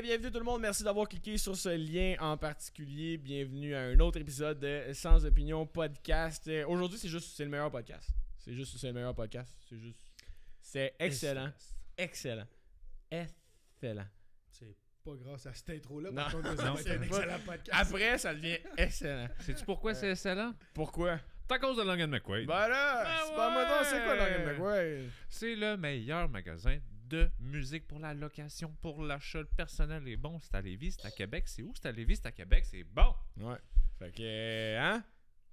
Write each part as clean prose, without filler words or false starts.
bienvenue tout le monde. Merci d'avoir cliqué sur ce lien en particulier. Bienvenue à un autre épisode de Sans Opinion Podcast. Aujourd'hui, c'est le meilleur podcast. C'est le meilleur podcast. C'est excellent. Excellent. Excellent. C'est pas grâce à cette intro-là, Non. par contre, c'est un excellent podcast. Après, ça devient excellent. Sais-tu pourquoi c'est excellent? Pourquoi? C'est à cause de Long & McQuaid. Ben là, c'est pas moi donc, c'est quoi Long & McQuaid? C'est le meilleur magasin de musique pour la location, pour l'achat personnel est bon. C'est à Lévis, c'est à Québec. C'est où? C'est à Lévis, c'est à Québec. C'est bon! Ouais. Fait que, hein?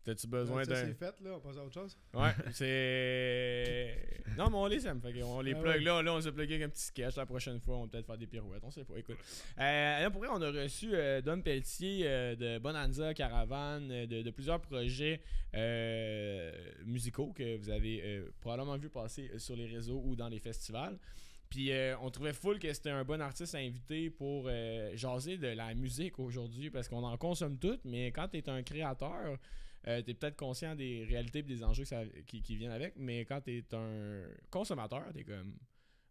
T'as-tu besoin Ça, d'un... c'est fait, là, on passe à autre chose. Ouais, c'est... Non, mais on les aime. Fait qu'on les plug ouais. là, on s'est plugué avec un petit sketch. La prochaine fois, on va peut-être faire des pirouettes. On sait pas, écoute. Là, pour vrai, on a reçu Dom Pelletier de Bonanza, Caravane, de plusieurs projets musicaux que vous avez probablement vu passer sur les réseaux ou dans les festivals. Puis on trouvait full que c'était un bon artiste à inviter pour jaser de la musique aujourd'hui parce qu'on en consomme toutes, mais quand t'es un créateur... t'es peut-être conscient des réalités et des enjeux qui viennent avec, mais quand t'es un consommateur, t'es comme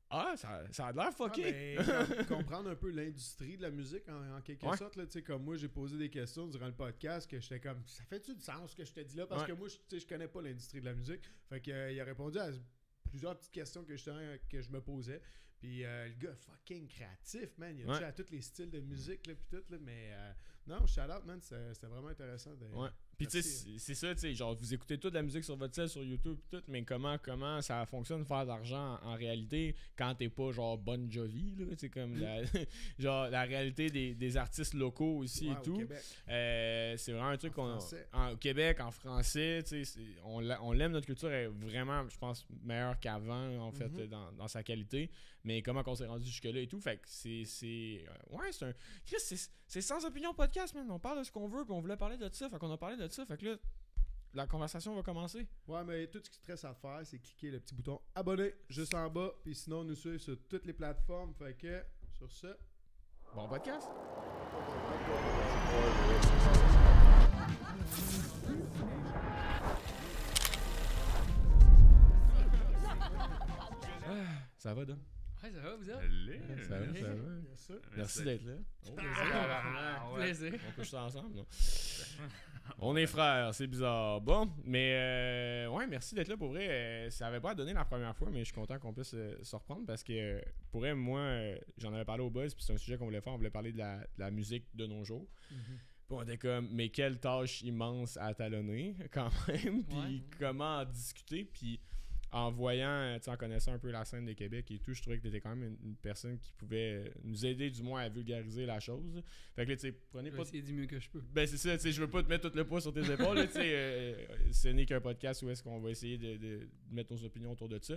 ah, ça a l'air fucké. Comprendre un peu l'industrie de la musique en quelque sorte. Là, comme moi, j'ai posé des questions durant le podcast que j'étais comme ça fait-tu du sens ce que je te dis là? Parce que moi, je connais pas l'industrie de la musique. Fait que il a répondu à plusieurs petites questions que je me posais. Puis le gars fucking créatif, man. Il a touché à tous les styles de musique, là, puis tout, là. Mais non, shout out, man. C'était vraiment intéressant. Puis tu sais, c'est ça, tu sais, genre vous écoutez toute la musique sur votre cell, sur YouTube pis tout, mais comment ça fonctionne faire de l'argent en réalité quand t'es pas genre Bon Jovi, là, tu sais, comme genre la réalité des artistes locaux aussi et tout. C'est vraiment un truc au Québec, en français, tu sais, on l'aime, notre culture est vraiment, je pense, meilleure qu'avant, en fait, dans sa qualité, mais comment on s'est rendu jusque-là et tout, fait que c'est un... Chris, c'est Sans Opinion Podcast, man, on parle de ce qu'on veut, puis on voulait parler de ça, fait qu'on a parlé de ça, fait que là, la conversation va commencer. Ouais, mais tout ce qui te reste à faire, c'est cliquer le petit bouton abonner juste en bas, puis sinon nous suivre sur toutes les plateformes. Fait que, sur ce, bon podcast. Ça va, Dom? Ouais, ça va, vous autres? Ça va. bien sûr. Merci d'être là. Plaisir. On couche ça ensemble, non? On est frères, c'est bizarre. Bon, mais ouais, merci d'être là. Pour vrai, ça avait pas donné la première fois, mais je suis content qu'on puisse se reprendre parce que pour vrai, moi, j'en avais parlé au buzz, puis c'est un sujet qu'on voulait faire. On voulait parler de la musique de nos jours. Puis on était comme, mais quelle tâche immense à talonner, quand même. Puis comment en discuter, puis... En voyant, en connaissant un peu la scène de Québec et tout, je trouvais que tu étais quand même une personne qui pouvait nous aider du moins à vulgariser la chose. Fait que là, tu sais, prenez pas... essayer du mieux que je peux. Ben c'est ça, tu sais, je veux pas te mettre tout le poids sur tes épaules, tu sais, ce n'est qu'un podcast où est-ce qu'on va essayer de mettre nos opinions autour de ça.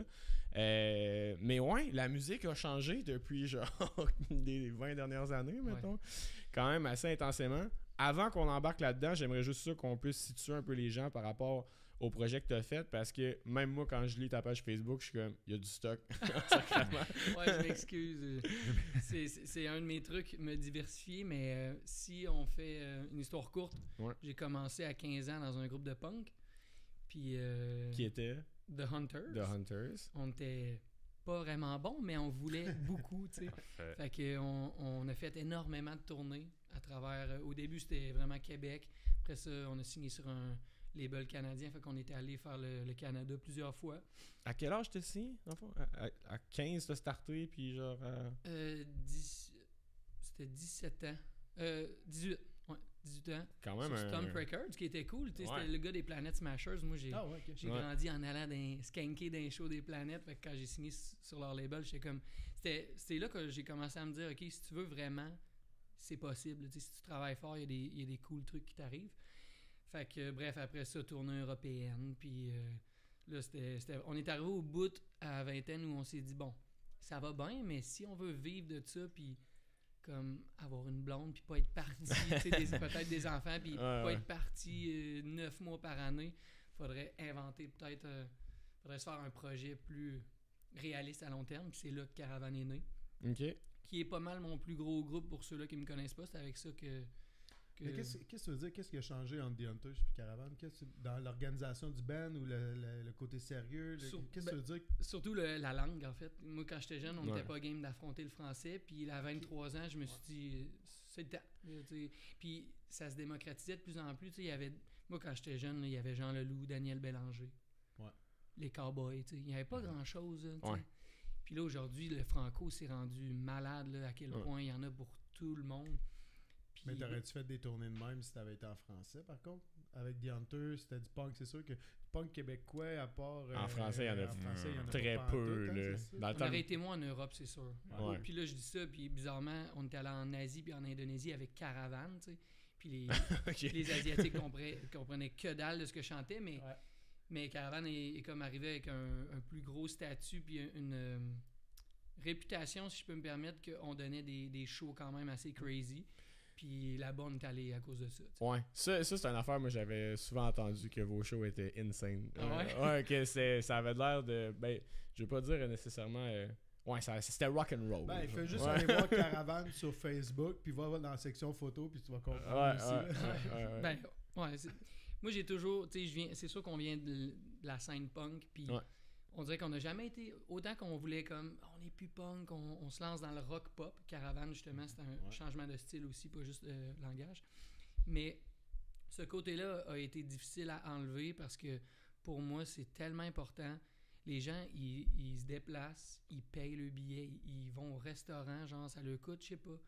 Mais ouais, la musique a changé depuis genre les 20 dernières années, mettons, quand même assez intensément. Avant qu'on embarque là-dedans, j'aimerais juste ça qu'on puisse situer un peu les gens par rapport au projet que tu as fait, parce que même moi, quand je lis ta page Facebook, je suis comme, il y a du stock. Ouais, je m'excuse. C'est un de mes trucs, me diversifier, mais si on fait une histoire courte, j'ai commencé à 15 ans dans un groupe de punk. Puis, qui était? The Hunters. The Hunters. On était pas vraiment bons, mais on voulait beaucoup, tu sais. Fait qu'on a fait énormément de tournées à travers... au début, c'était vraiment Québec. Après ça, on a signé sur un label canadien, fait qu'on était allé faire le Canada plusieurs fois. À quel âge t'es signé, dans le fond? À 15, t'as starté, puis genre... C'était 17 ans. 18. Ouais, 18 ans. Quand même sur Stomp Records, qui était cool. C'était le gars des Planet Smashers. Moi, j'ai grandi en allant skanker dans les shows des Planètes. Fait que quand j'ai signé sur leur label, j'étais comme... C'était là que j'ai commencé à me dire, OK, si tu veux vraiment, c'est possible. Si tu travailles fort, il y a des cool trucs qui t'arrivent. Fait que, bref, après ça, tournée européenne, puis là, on est arrivé au bout à la vingtaine où on s'est dit, bon, ça va bien, mais si on veut vivre de ça, puis comme avoir une blonde, puis pas être parti, peut-être des enfants, puis pas être parti 9 mois par année, faudrait inventer peut-être, faudrait se faire un projet plus réaliste à long terme, puis c'est là que Caravane est né. OK. Qui est pas mal mon plus gros groupe pour ceux-là qui me connaissent pas, c'est avec ça que Qu'est-ce que tu veux dire? Qu'est-ce qui a changé entre The Hunters et Caravane? Dans l'organisation du band ou le côté sérieux? Qu'est-ce que tu veux dire? Surtout la langue, en fait. Moi, quand j'étais jeune, on n'était pas game d'affronter le français. Puis à 23 ans, je me suis dit, c'est le temps. Puis ça se démocratisait de plus en plus. Moi, quand j'étais jeune, il y avait Jean Leloup, Daniel Bélanger, les Cowboys. Il n'y avait pas grand-chose. Puis là, aujourd'hui, le franco s'est rendu malade là, à quel point il y en a pour tout le monde. Puis, mais t'aurais-tu fait des tournées de même si t'avais été en français, par contre? Avec The Hunters, c'était du punk. C'est sûr que du punk québécois, à part... en français, il y en a très peu. On aurait été moins en Europe, c'est sûr. Puis là, je dis ça, puis bizarrement, on était allé en Asie puis en Indonésie avec Caravane, tu sais. Puis les Asiatiques comprenaient que dalle de ce que je chantais, mais Caravane est comme arrivé avec un plus gros statut puis une réputation, si je peux me permettre, qu'on donnait des shows quand même assez crazy. Puis là-bas, on est allé à cause de ça. T'sais. Ouais, ça c'est une affaire, moi j'avais souvent entendu que vos shows étaient insane. Que ça avait l'air de. Ben, je veux pas dire nécessairement. C'était rock'n'roll. Ben, il fait juste aller voir Caravane sur Facebook, puis va dans la section photo, puis tu vas comprendre aussi. Moi j'ai toujours. C'est sûr qu'on vient de la scène punk, puis. On dirait qu'on n'a jamais été... Autant qu'on voulait comme... On est plus punk, on se lance dans le rock pop. Caravane, justement, c'est un changement de style aussi, pas juste de langage. Mais ce côté-là a été difficile à enlever parce que pour moi, c'est tellement important. Les gens, ils se déplacent, ils payent le billet, ils vont au restaurant, genre ça leur coûte, je sais pas.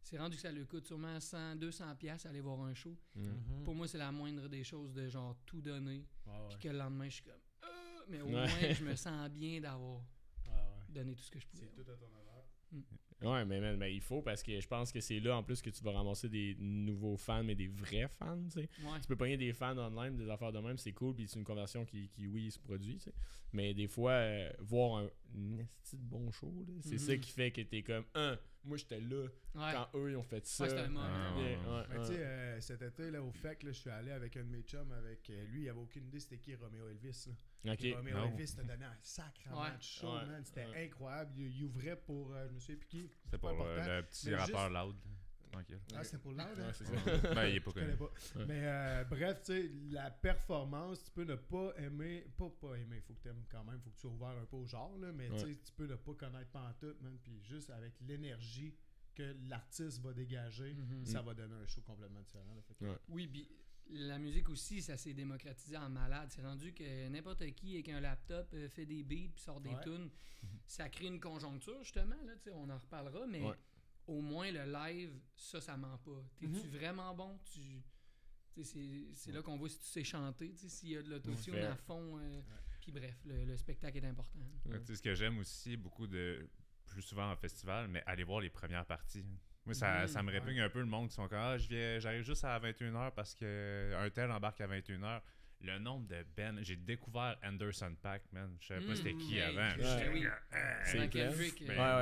C'est rendu que ça leur coûte sûrement 100-200$ aller voir un show. Mm-hmm. Pour moi, c'est la moindre des choses de genre tout donner. Puis que le lendemain, je suis comme... Mais au moins, je me sens bien d'avoir donné tout ce que je pouvais. C'est tout à ton honneur. Ouais, mais il faut parce que je pense que c'est là en plus que tu vas ramasser des nouveaux fans, mais des vrais fans, tu sais. Tu peux pogner des fans online, des affaires de même, c'est cool, puis c'est une conversion qui oui, se produit, tu sais. Mais des fois, voir un esti de bon show, là, c'est ça qui fait que t'es comme, moi j'étais là quand eux ils ont fait ça. C'était un moment. Tu sais, cet été, là, au FEC, là, je suis allé avec un de mes chums, avec lui, il avait aucune idée c'était qui Romeo Elvis, là. Roméo Elvis t'a donné un sacrement de show, man. C'était incroyable. Il ouvrait pour, je me souviens plus qui. C'était pour le petit rappeur Loud. Tranquille. C'était pour Loud, hein? C'est ça. Ben, il est pas connu. Mais bref, tu sais, la performance, tu peux ne pas aimer, pas aimer, il faut que tu aimes quand même, il faut que tu sois ouvert un peu au genre, là, mais tu peux ne pas connaître pantoute, man. Puis juste avec l'énergie que l'artiste va dégager, ça va donner un show complètement différent. Là, oui, puis la musique aussi, ça s'est démocratisé en malade. C'est rendu que n'importe qui avec un laptop fait des beats puis sort des tunes. Ça crée une conjoncture, justement. Là, on en reparlera, mais au moins le live, ça ment pas. T'es-tu vraiment bon? C'est là qu'on voit si tu sais chanter, s'il y a de l'autotune à fond. Puis bref, le spectacle est important. Ce que j'aime aussi beaucoup plus souvent en festival, mais aller voir les premières parties. Moi, ça me répugne un peu le monde qui sont comme j'arrive juste à 21h parce qu'un tel embarque à 21h. Le nombre de bands, j'ai découvert Anderson .Paak, man. Je savais pas c'était qui avant. C'est Kendrick.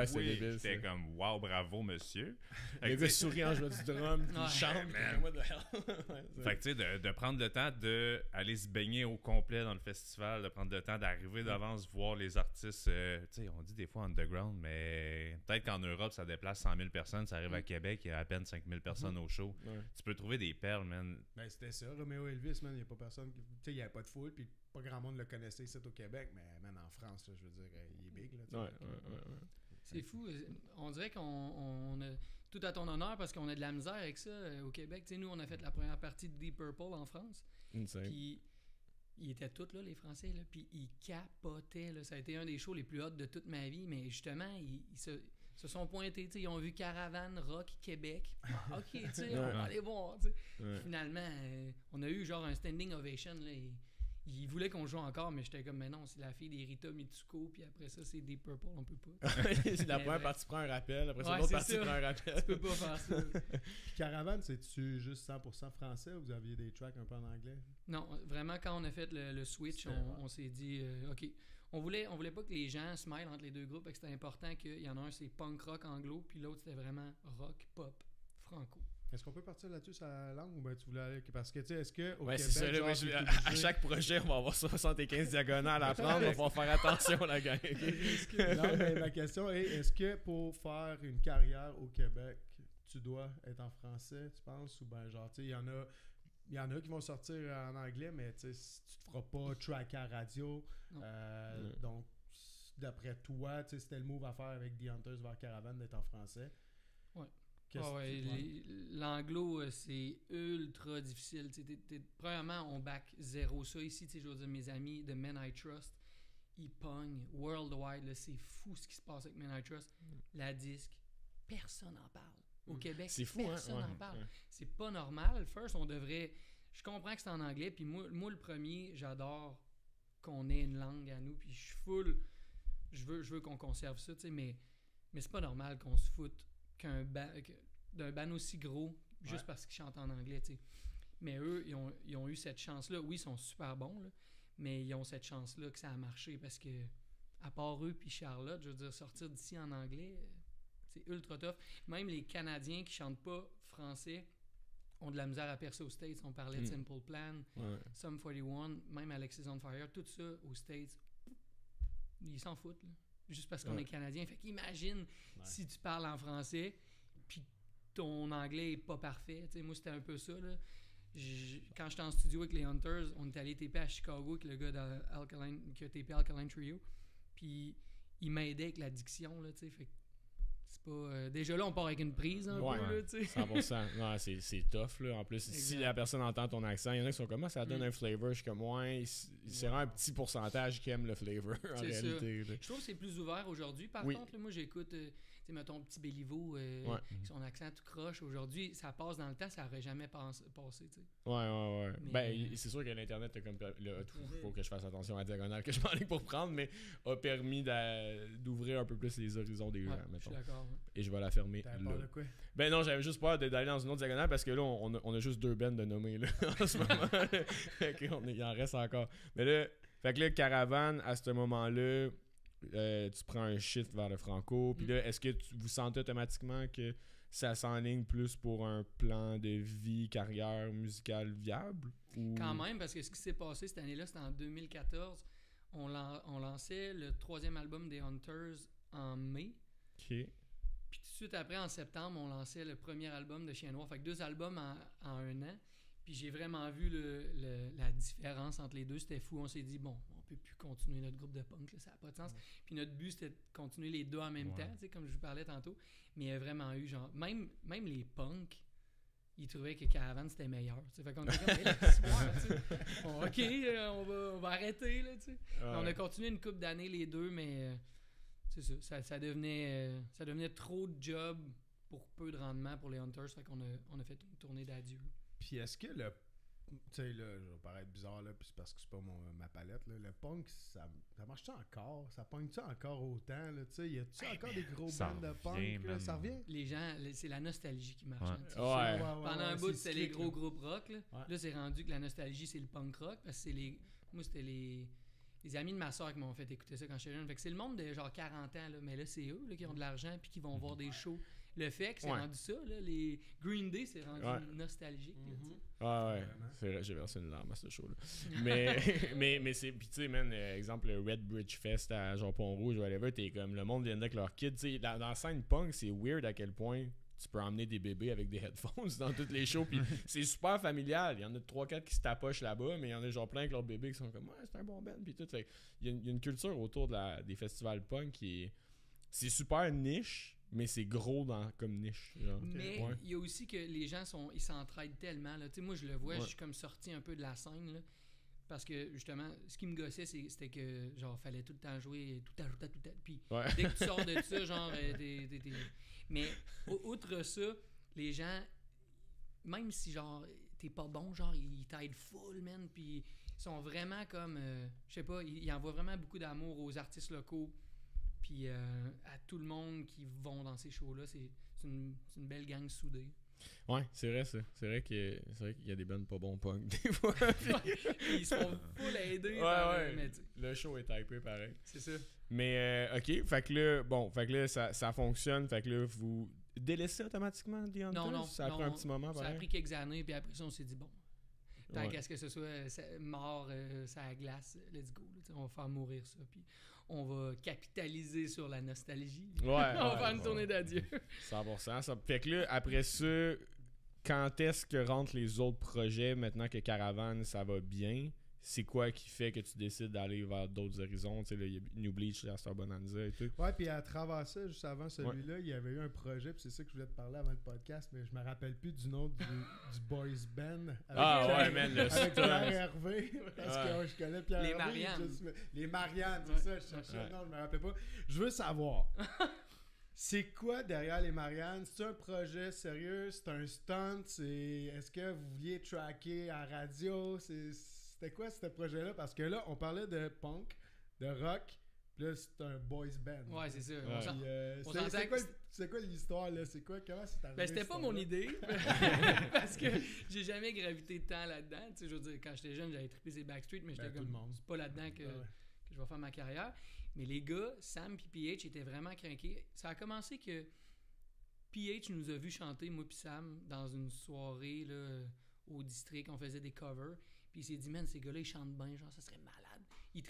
C'est débile. J'étais comme wow, bravo monsieur. Le gars sourit en jouant du drum, il chante. Fait que tu sais, de prendre le temps d'aller se baigner au complet dans le festival, de prendre le temps d'arriver d'avance, voir les artistes, tu sais, on dit des fois underground, mais peut-être qu'en Europe, ça déplace 100 000 personnes, ça arrive à Québec, il y a à peine 5 000 personnes au show. Tu peux trouver des perles, man. Ben, c'était ça, Romeo Elvis, man, il n'y a pas personne qui... Tu sais, il n'y avait pas de foule, puis pas grand monde le connaissait ici au Québec, mais man, en France, là, je veux dire, il est big. Là, c'est fou. On dirait qu'on a tout à ton honneur parce qu'on a de la misère avec ça au Québec. Tu sais, nous, on a fait la première partie de Deep Purple en France. Puis ils étaient tous là, les Français, là, puis ils capotaient. Là. Ça a été un des shows les plus hot de toute ma vie, mais justement, ils se sont pointés, ils ont vu Caravane, Rock, Québec. OK, tu sais, on va aller voir. Finalement, on a eu genre un standing ovation. Là, ils voulaient qu'on joue encore, mais j'étais comme, mais non, c'est la fille des Rita Mitsuko, puis après ça, c'est Deep Purple, on peut pas. C'est la première partie prend un rappel, après ça, l'autre partie prend un rappel. Tu peux pas faire ça. Puis Caravane, c'est-tu juste 100% français ou vous aviez des tracks un peu en anglais? Non, vraiment, quand on a fait le switch, on s'est dit, OK. On voulait pas que les gens smile entre les deux groupes, et que c'était important qu'il y en a un, c'est punk rock anglo, puis l'autre, c'était vraiment rock, pop, franco. Est-ce qu'on peut partir là-dessus sur la langue ou ben tu voulais aller... Parce que, tu sais, est-ce que au ouais, Québec, c'est ça, là, à chaque projet, on va avoir 75 diagonales à prendre. On va faire attention, la gang. Non, mais ma question est, est-ce que pour faire une carrière au Québec, tu dois être en français, tu penses? Ou ben genre, tu sais, il y en a qui vont sortir en anglais, mais tu sais, tu te feras pas track à radio. Donc, d'après toi, tu sais, c'était le move à faire avec The Hunters vers Caravan d'être en français. Ouais. L'anglo, c'est ultra difficile. Premièrement, on back zéro ça ici. Je veux dire, mes amis de Men I Trust, ils pognent worldwide. Là, c'est fou ce qui se passe avec Men I Trust. La disque, personne n'en parle. Au Québec, c'est fou, personne n'en parle. Ouais. C'est pas normal. First, on devrait... Je comprends que c'est en anglais. Puis moi, le premier, j'adore qu'on ait une langue à nous. Puis je suis full... Je veux qu'on conserve ça, mais c'est pas normal qu'on se foute d'un band aussi gros juste parce qu'ils chantent en anglais, t'sais. Mais eux, ils ont eu cette chance-là. Oui, ils sont super bons, là, mais ils ont cette chance-là que ça a marché parce que, à part eux puis Charlotte, je veux dire, sortir d'ici en anglais, c'est ultra tough. Même les Canadiens qui chantent pas français ont de la misère à percer aux States. On parlait de Simple Plan, Sum 41, même Alexis on Fire, tout ça aux States, ils s'en foutent, là. Juste parce qu'on est Canadien. Fait qu'imagine si tu parles en français puis ton anglais est pas parfait. T'sais, moi, c'était un peu ça, là. Quand j'étais en studio avec les Hunters, on est allé taper à Chicago avec le gars qui a tapé Alkaline Trio. Puis il m'aidait avec la diction, là, tu sais. Fait que c'est pas... déjà là, on part avec une prise un peu, là, tu sais. 100%. Non, c'est tough, là. En plus, si la personne entend ton accent, il y en a qui sont comme, ça donne un flavor. Je suis comme, c'est vraiment un petit pourcentage qui aime le flavor, en réalité. Je trouve que c'est plus ouvert aujourd'hui. Par contre, là, moi, j'écoute, mettons, Petit Béliveau, son accent tout croche. Aujourd'hui, ça passe dans le temps, ça n'aurait jamais passé, tu sais. Ouais. Mais, c'est sûr que l'Internet, comme faut que je fasse attention à la diagonale que je m'enligne pour prendre, mais a permis d'ouvrir un peu plus les horizons des gens, mettons. Je suis d'accord. Et je vais la fermer. T'avais peur de quoi? Ben non, j'avais juste peur d'aller dans une autre diagonale parce que là, on a juste 2 bands de nommer là, en ce moment. Il en reste encore. Mais là, fait que là, Caravan, à ce moment-là, tu prends un shift vers le franco. Puis là, est-ce que vous sentez automatiquement que ça s'enligne plus pour un plan de vie, carrière musicale viable? Ou... Quand même, parce que ce qui s'est passé cette année-là, c'était en 2014. On lançait le 3e album des Hunters en mai. OK. Puis tout de suite après, en septembre, on lançait le premier album de Chien Noir. Fait que 2 albums en 1 an. Puis j'ai vraiment vu la différence entre les deux. C'était fou. On s'est dit, bon, on peut plus continuer notre groupe de punk. Là, ça n'a pas de sens. Puis notre but, c'était de continuer les deux en même temps, comme je vous parlais tantôt. Mais il y a vraiment eu, genre, même les punks, ils trouvaient que Caravan, c'était meilleur. T'sais. Fait qu'on était comme, OK, on va arrêter. Là, on a continué une couple d'années les deux, mais... c'est ça devenait trop de job pour peu de rendement pour les Hunters, fait qu'on a fait une tournée d'adieu. Puis est-ce que tu sais là, je vais paraître bizarre là, puis c'est parce que c'est pas ma palette là, le punk ça marche-tu encore? Ça pogne-tu encore autant là, tu sais, y a-tu encore des gros bands de punk là, ça revient? Les gens, c'est la nostalgie qui marche. Pendant un bout, c'était les gros groupes rock là. Là, c'est rendu que la nostalgie c'est le punk rock parce que moi c'était les amis de ma soeur qui m'ont fait écouter ça quand j'étais jeune. Fait que c'est le monde de genre 40 ans, là, mais là, c'est eux là, qui ont de l'argent puis qui vont voir des shows. Le fait que c'est rendu ça, là, les Green Day, c'est rendu nostalgique. C'est vrai, j'ai versé une larme à ce show-là. mais c'est... Puis tu sais, man, exemple, le Red Bridge Fest à genre Pont-Rouge ou whatever, t'es comme, le monde vient avec leurs kids. Tu sais, dans la scène punk, c'est weird à quel point tu peux emmener des bébés avec des headphones dans toutes les shows, puis c'est super familial. Il y en a 3-4 qui se tapochent là-bas, mais il y en a genre plein avec leurs bébés qui sont comme c'est un bon band, puis tout. Fait il y a une culture autour des festivals punk qui est... C'est super niche, mais c'est gros comme niche. Genre. Mais il y a aussi que les gens ils s'entraident tellement. Là. Moi, je le vois, je suis comme sorti un peu de la scène, là, parce que justement, ce qui me gossait, c'était que genre fallait tout le temps jouer, tout à. Puis dès que tu sors de ça, genre mais outre ça, les gens, même si genre t'es pas bon, genre ils t'aident full, man, puis ils sont vraiment comme, je sais pas, ils envoient vraiment beaucoup d'amour aux artistes locaux, puis à tout le monde qui vont dans ces shows-là, c'est une belle gang soudée. Ouais, c'est vrai ça. C'est vrai qu'il y a des bands pas bons punk des fois. Ils sont full aidés. Mais le show est typé pareil. C'est ça. Mais OK, fait que là, ça fonctionne. Fait que là, délaissé automatiquement The Hunters? Non. Ça a pris un petit moment, ça a pris quelques années, puis après ça, on s'est dit, bon, tant qu'à ce que ce soit mort, ça a glace, let's go. On va faire mourir ça, puis on va capitaliser sur la nostalgie. On va faire une tournée d'adieu. 100%. Ça fait que là, après ça, quand est-ce que rentrent les autres projets maintenant que Caravane, ça va bien? C'est quoi qui fait que tu décides d'aller vers d'autres horizons? Tu sais, il y a New Bleach, Star Bonanza et tout. Ouais, puis à travers ça, juste avant celui-là, il y avait eu un projet, puis c'est ça que je voulais te parler avant le podcast, mais je me rappelle plus du nom du boys band. Man, le avec Pierre Hervé, parce que je connais Pierre Les Hervé. Marianne. Les Marianne, c'est ça, je cherchais le nom, je me rappelais pas. Je veux savoir, c'est quoi derrière les Marianne? C'est un projet sérieux? C'est un stunt? Est-ce que vous vouliez tracker à radio? C'était quoi ce projet-là? Parce que là, on parlait de punk, de rock, puis là, c'est un boys band. Ouais, c'est ça. C'est quoi l'histoire, là? C'est quoi? Comment c'est arrivé? C'était pas mon idée, parce que j'ai jamais gravité tant là-dedans. Tu sais, je veux dire, quand j'étais jeune, j'avais trippé ces Backstreet, mais j'étais comme, c'est pas là-dedans que je vais faire ma carrière. Mais les gars, Sam et PH étaient vraiment craqués. Ça a commencé que PH nous a vu chanter, moi puis Sam, dans une soirée là, au district. On faisait des covers. Puis il s'est dit, man, ces gars-là, ils chantent bien, genre, ça serait malade. Il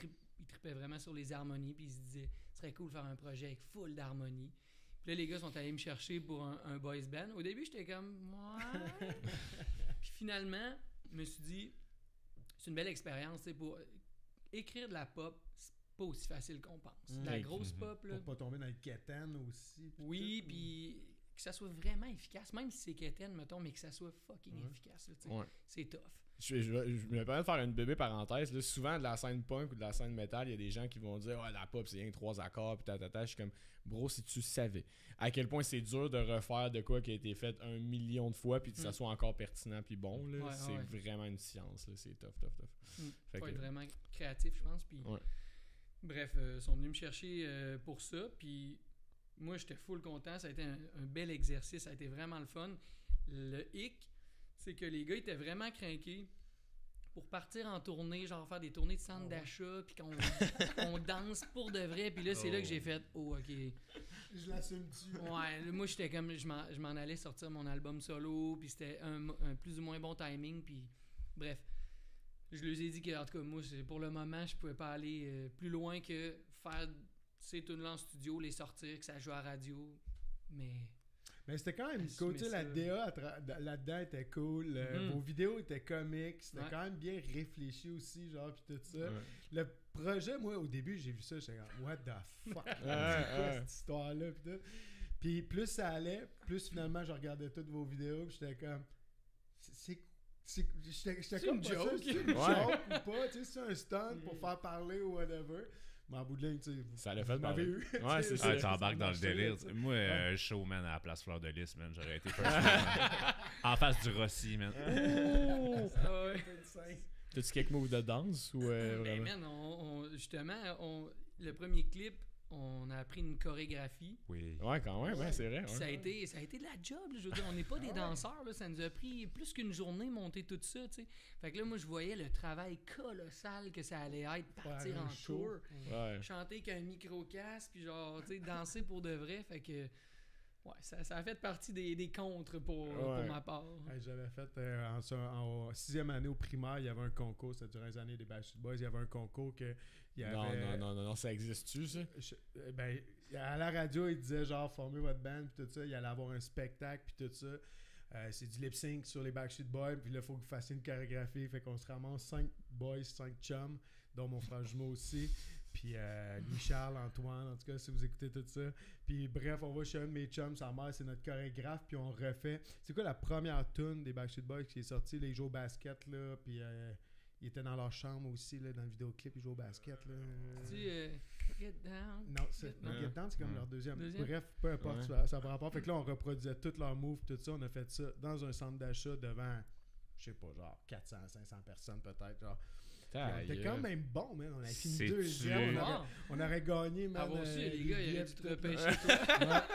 trippait vraiment sur les harmonies, puis il se disait, ce serait cool de faire un projet avec full d'harmonie. Puis là, les gars sont allés me chercher pour un boys band. Au début, j'étais comme, ouais. Puis finalement, je me suis dit, c'est une belle expérience, tu sais, pour écrire de la pop, c'est pas aussi facile qu'on pense. De la grosse pop, là. Pour pas tomber dans le quétaine aussi. Oui, puis que ça soit vraiment efficace, même si c'est quétaine, mettons, mais que ça soit fucking efficace, là, tu sais. C'est tough. Je me permets de faire une bébé parenthèse. Là, souvent, de la scène punk ou de la scène métal, il y a des gens qui vont dire la pop, c'est rien que 3 accords, puis Je suis comme, bro, si tu savais à quel point c'est dur de refaire de quoi qui a été fait 1 million de fois, puis que ça soit encore pertinent, puis bon, là, c'est vraiment une science. Là, c'est tough. Faut être vraiment créatif, je pense. Puis, bref, ils sont venus me chercher pour ça, puis moi, j'étais full content. Ça a été un bel exercice, ça a été vraiment le fun. Le hic, c'est que les gars étaient vraiment craqués pour partir en tournée, genre faire des tournées de centre d'achat, puis qu'on danse pour de vrai. Puis là, c'est là que j'ai fait « Oh, OK. » Je l'assume-tu. Ouais, moi, j'étais comme... Je m'en allais sortir mon album solo, puis c'était un plus ou moins bon timing, puis bref. Je leur ai dit que, en tout cas, moi, pour le moment, je pouvais pas aller plus loin que faire ces tunes-là en studio, les sortir, que ça joue à la radio, Mais c'était quand même cool, tu sais, la DA là-dedans était cool, vos vidéos étaient comiques, c'était quand même bien réfléchi aussi, genre, pis tout ça. Le projet, moi, au début, j'ai vu ça, j'étais comme, what the fuck, c'est quoi cette histoire-là, pis tout. Puis plus ça allait, plus finalement, je regardais toutes vos vidéos, pis j'étais comme, j'étais comme, une joke? C'est une joke ou pas, tu sais, c'est un stunt pour faire parler ou whatever. Mais en bout de ligne, tu sais, ça l'a fait m'avez eu. Ouais, c'est ça. Tu embarques dans le délire. Moi, showman à la place Fleur de Lys, man, j'aurais été first en face du Rossi, man. T'as-tu quelques moves de danse ou ben, man, justement, le premier clip, on a appris une chorégraphie. Oui. Ouais, quand même, ouais, c'est vrai. Ça a été de la job, là, je veux dire, on n'est pas des danseurs, là, ça nous a pris plus qu'une journée monter tout ça, tu sais. Fait que là, moi, je voyais le travail colossal que ça allait être, partir en tour, chanter avec un micro-casque, puis genre, tu sais, danser pour de vrai, fait que... Ouais, ça a fait partie des contres pour ma part. J'avais fait en 6e année au primaire, il y avait un concours, c'était durant les années des Backstreet Boys, il y avait un concours que il y avait... Non, ça existe-tu, ça? À la radio, il disait genre formez votre band puis tout ça, il allait avoir un spectacle puis tout ça. C'est du lip sync sur les Backstreet Boys, puis là il faut que vous fassiez une chorégraphie, fait qu'on se ramasse 5 boys, 5 chums, dont mon frère jumeau aussi. Puis Louis-Charles, Antoine, en tout cas, si vous écoutez tout ça. Puis bref, on va chez un de mes chums, sa mère, c'est notre chorégraphe, puis on refait... C'est quoi la première tune des Backstreet Boys qui est sortie? Là, ils jouent au basket, là, puis ils étaient dans leur chambre aussi, là, dans le vidéoclip, ils jouent au basket, là. Get Down? Non, Get Down, c'est comme leur deuxième. Bref, peu importe, ça va rapport. Fait que là, on reproduisait tous leurs moves, tout ça. On a fait ça dans un centre d'achat devant, je sais pas, genre 400, 500 personnes peut-être, genre... C'était quand même bon, man. On a fini deuxième. On aurait gagné, man. Ah, aussi, les gars, ils auraient dû te repêcher, toi.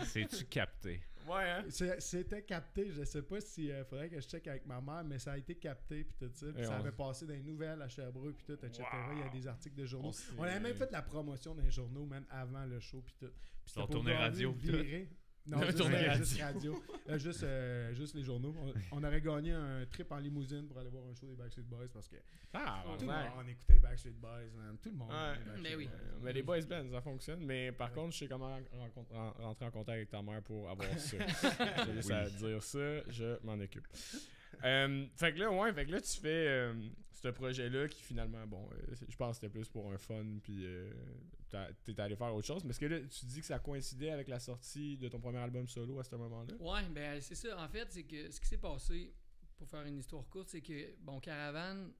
C'est-tu capté? Ouais, hein? C'était capté. Je sais pas s'il faudrait que je check avec ma mère, mais ça a été capté, puis tout ça. Puis ça avait passé dans les nouvelles à Sherbrooke, puis tout, etc. Il y a des articles de journaux. On avait même fait de la promotion dans les journaux, man, avant le show, puis tout. Puis c'était pour tourner radio, virer. Non, juste radio. Juste les journaux. On aurait gagné un trip en limousine pour aller voir un show des Backstreet Boys parce que tout le monde écoutait Backstreet Boys, man. Tout le monde. Mais oui. Mais les boys bands, ça fonctionne. Mais par contre, je sais comment rentrer en contact avec ta mère pour avoir ça. J'ai juste à dire ça, je m'en occupe. Fait que là, tu fais ce projet-là qui finalement, je pense que c'était plus pour un fun, puis t'es allé faire autre chose. Mais est-ce que là, tu dis que ça coïncidait avec la sortie de ton premier album solo à ce moment-là? Ouais, ben c'est ça. En fait, c'est que ce qui s'est passé, pour faire une histoire courte, c'est que, Caravane,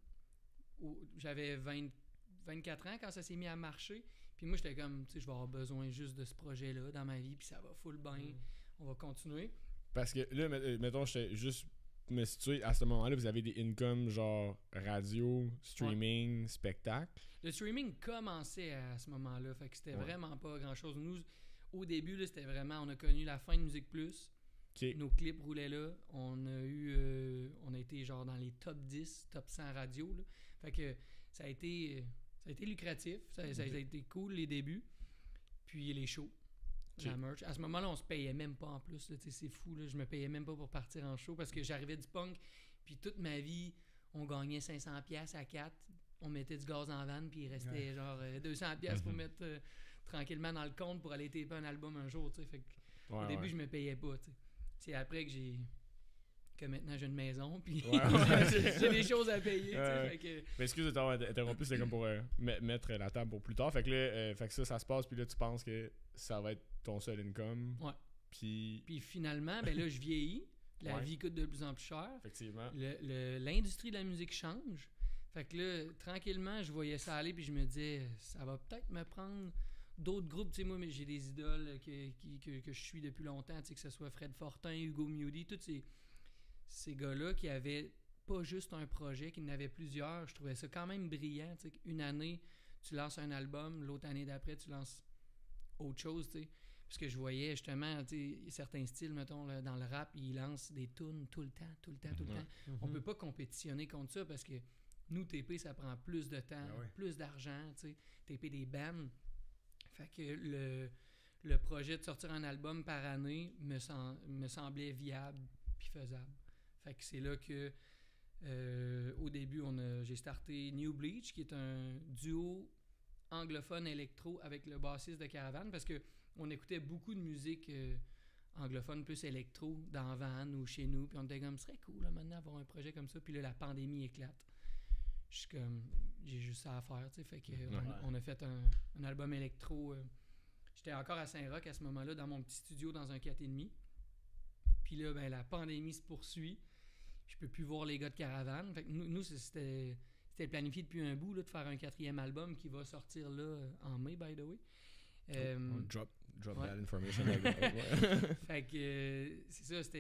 j'avais 24 ans quand ça s'est mis à marcher. Puis moi, j'étais comme, tu sais, je vais avoir besoin juste de ce projet-là dans ma vie, puis ça va full bien. On va continuer. Parce que là, mettons, j'étais juste me situer à ce moment-là, vous avez des incomes genre radio, streaming, spectacle. Le streaming commençait à ce moment-là, fait que c'était vraiment pas grand-chose. Nous, au début, là, c'était vraiment, on a connu la fin de Musique Plus. Nos clips roulaient là. On a été genre dans les top 10, top 100 radio. Là. Fait que ça a été lucratif. Ça a été cool les débuts. Puis les shows. La merch. À ce moment-là, on se payait même pas en plus. Là, c'est fou. Là. Je me payais même pas pour partir en show parce que j'arrivais du punk. Puis toute ma vie, on gagnait 500$ à 4. On mettait du gaz en van. Puis il restait genre 200$ pour mettre tranquillement dans le compte pour aller taper un album un jour. Fait que, au début, je me payais pas. C'est après que maintenant j'ai une maison. Puis j'ai des choses à payer. Fait que... Mais excuse de t'avoir interrompu. C'est comme pour mettre la table pour plus tard. Fait que là, fait que ça se passe. Puis là, tu penses que ça va être ton seul income. Ouais. Puis finalement, ben là, je vieillis. La vie coûte de plus en plus cher. Effectivement. L'industrie de la musique change. Fait que là, tranquillement, je voyais ça aller. Puis je me disais, ça va peut-être me prendre d'autres groupes. Tu sais, moi, j'ai des idoles que je suis depuis longtemps. Tu sais, que ce soit Fred Fortin, Hugo Mewdy, tous ces gars-là qui avaient pas juste un projet, qui en avaient plusieurs. Je trouvais ça quand même brillant. Tu sais, une année, tu lances un album. L'autre année d'après, tu lances autre chose, tu sais. Parce que je voyais justement, tu sais, certains styles, mettons, là, dans le rap, ils lancent des tunes tout le temps. Mm-hmm. On peut pas compétitionner contre ça parce que nous, TP, ça prend plus de temps, plus d'argent, tu sais. TP des bands. Fait que le projet de sortir un album par année me semblait viable puis faisable. Fait que c'est là que, au début, j'ai starté New Bleach, qui est un duo anglophone électro avec le bassiste de Caravane, parce que on écoutait beaucoup de musique anglophone plus électro dans Van ou chez nous, puis on était comme, ce serait cool là, maintenant d'avoir un projet comme ça, puis là la pandémie éclate. Je suis comme, j'ai juste ça à faire, tu sais, fait que on a fait un album électro. J'étais encore à Saint-Roch à ce moment-là, dans mon petit studio dans un 4,5. Puis là, ben la pandémie se poursuit. Je peux plus voir les gars de Caravane. Fait que nous c'était planifié depuis un bout là, de faire un 4e album qui va sortir là en mai, by the way. Drop that information. Fait que c'est ça,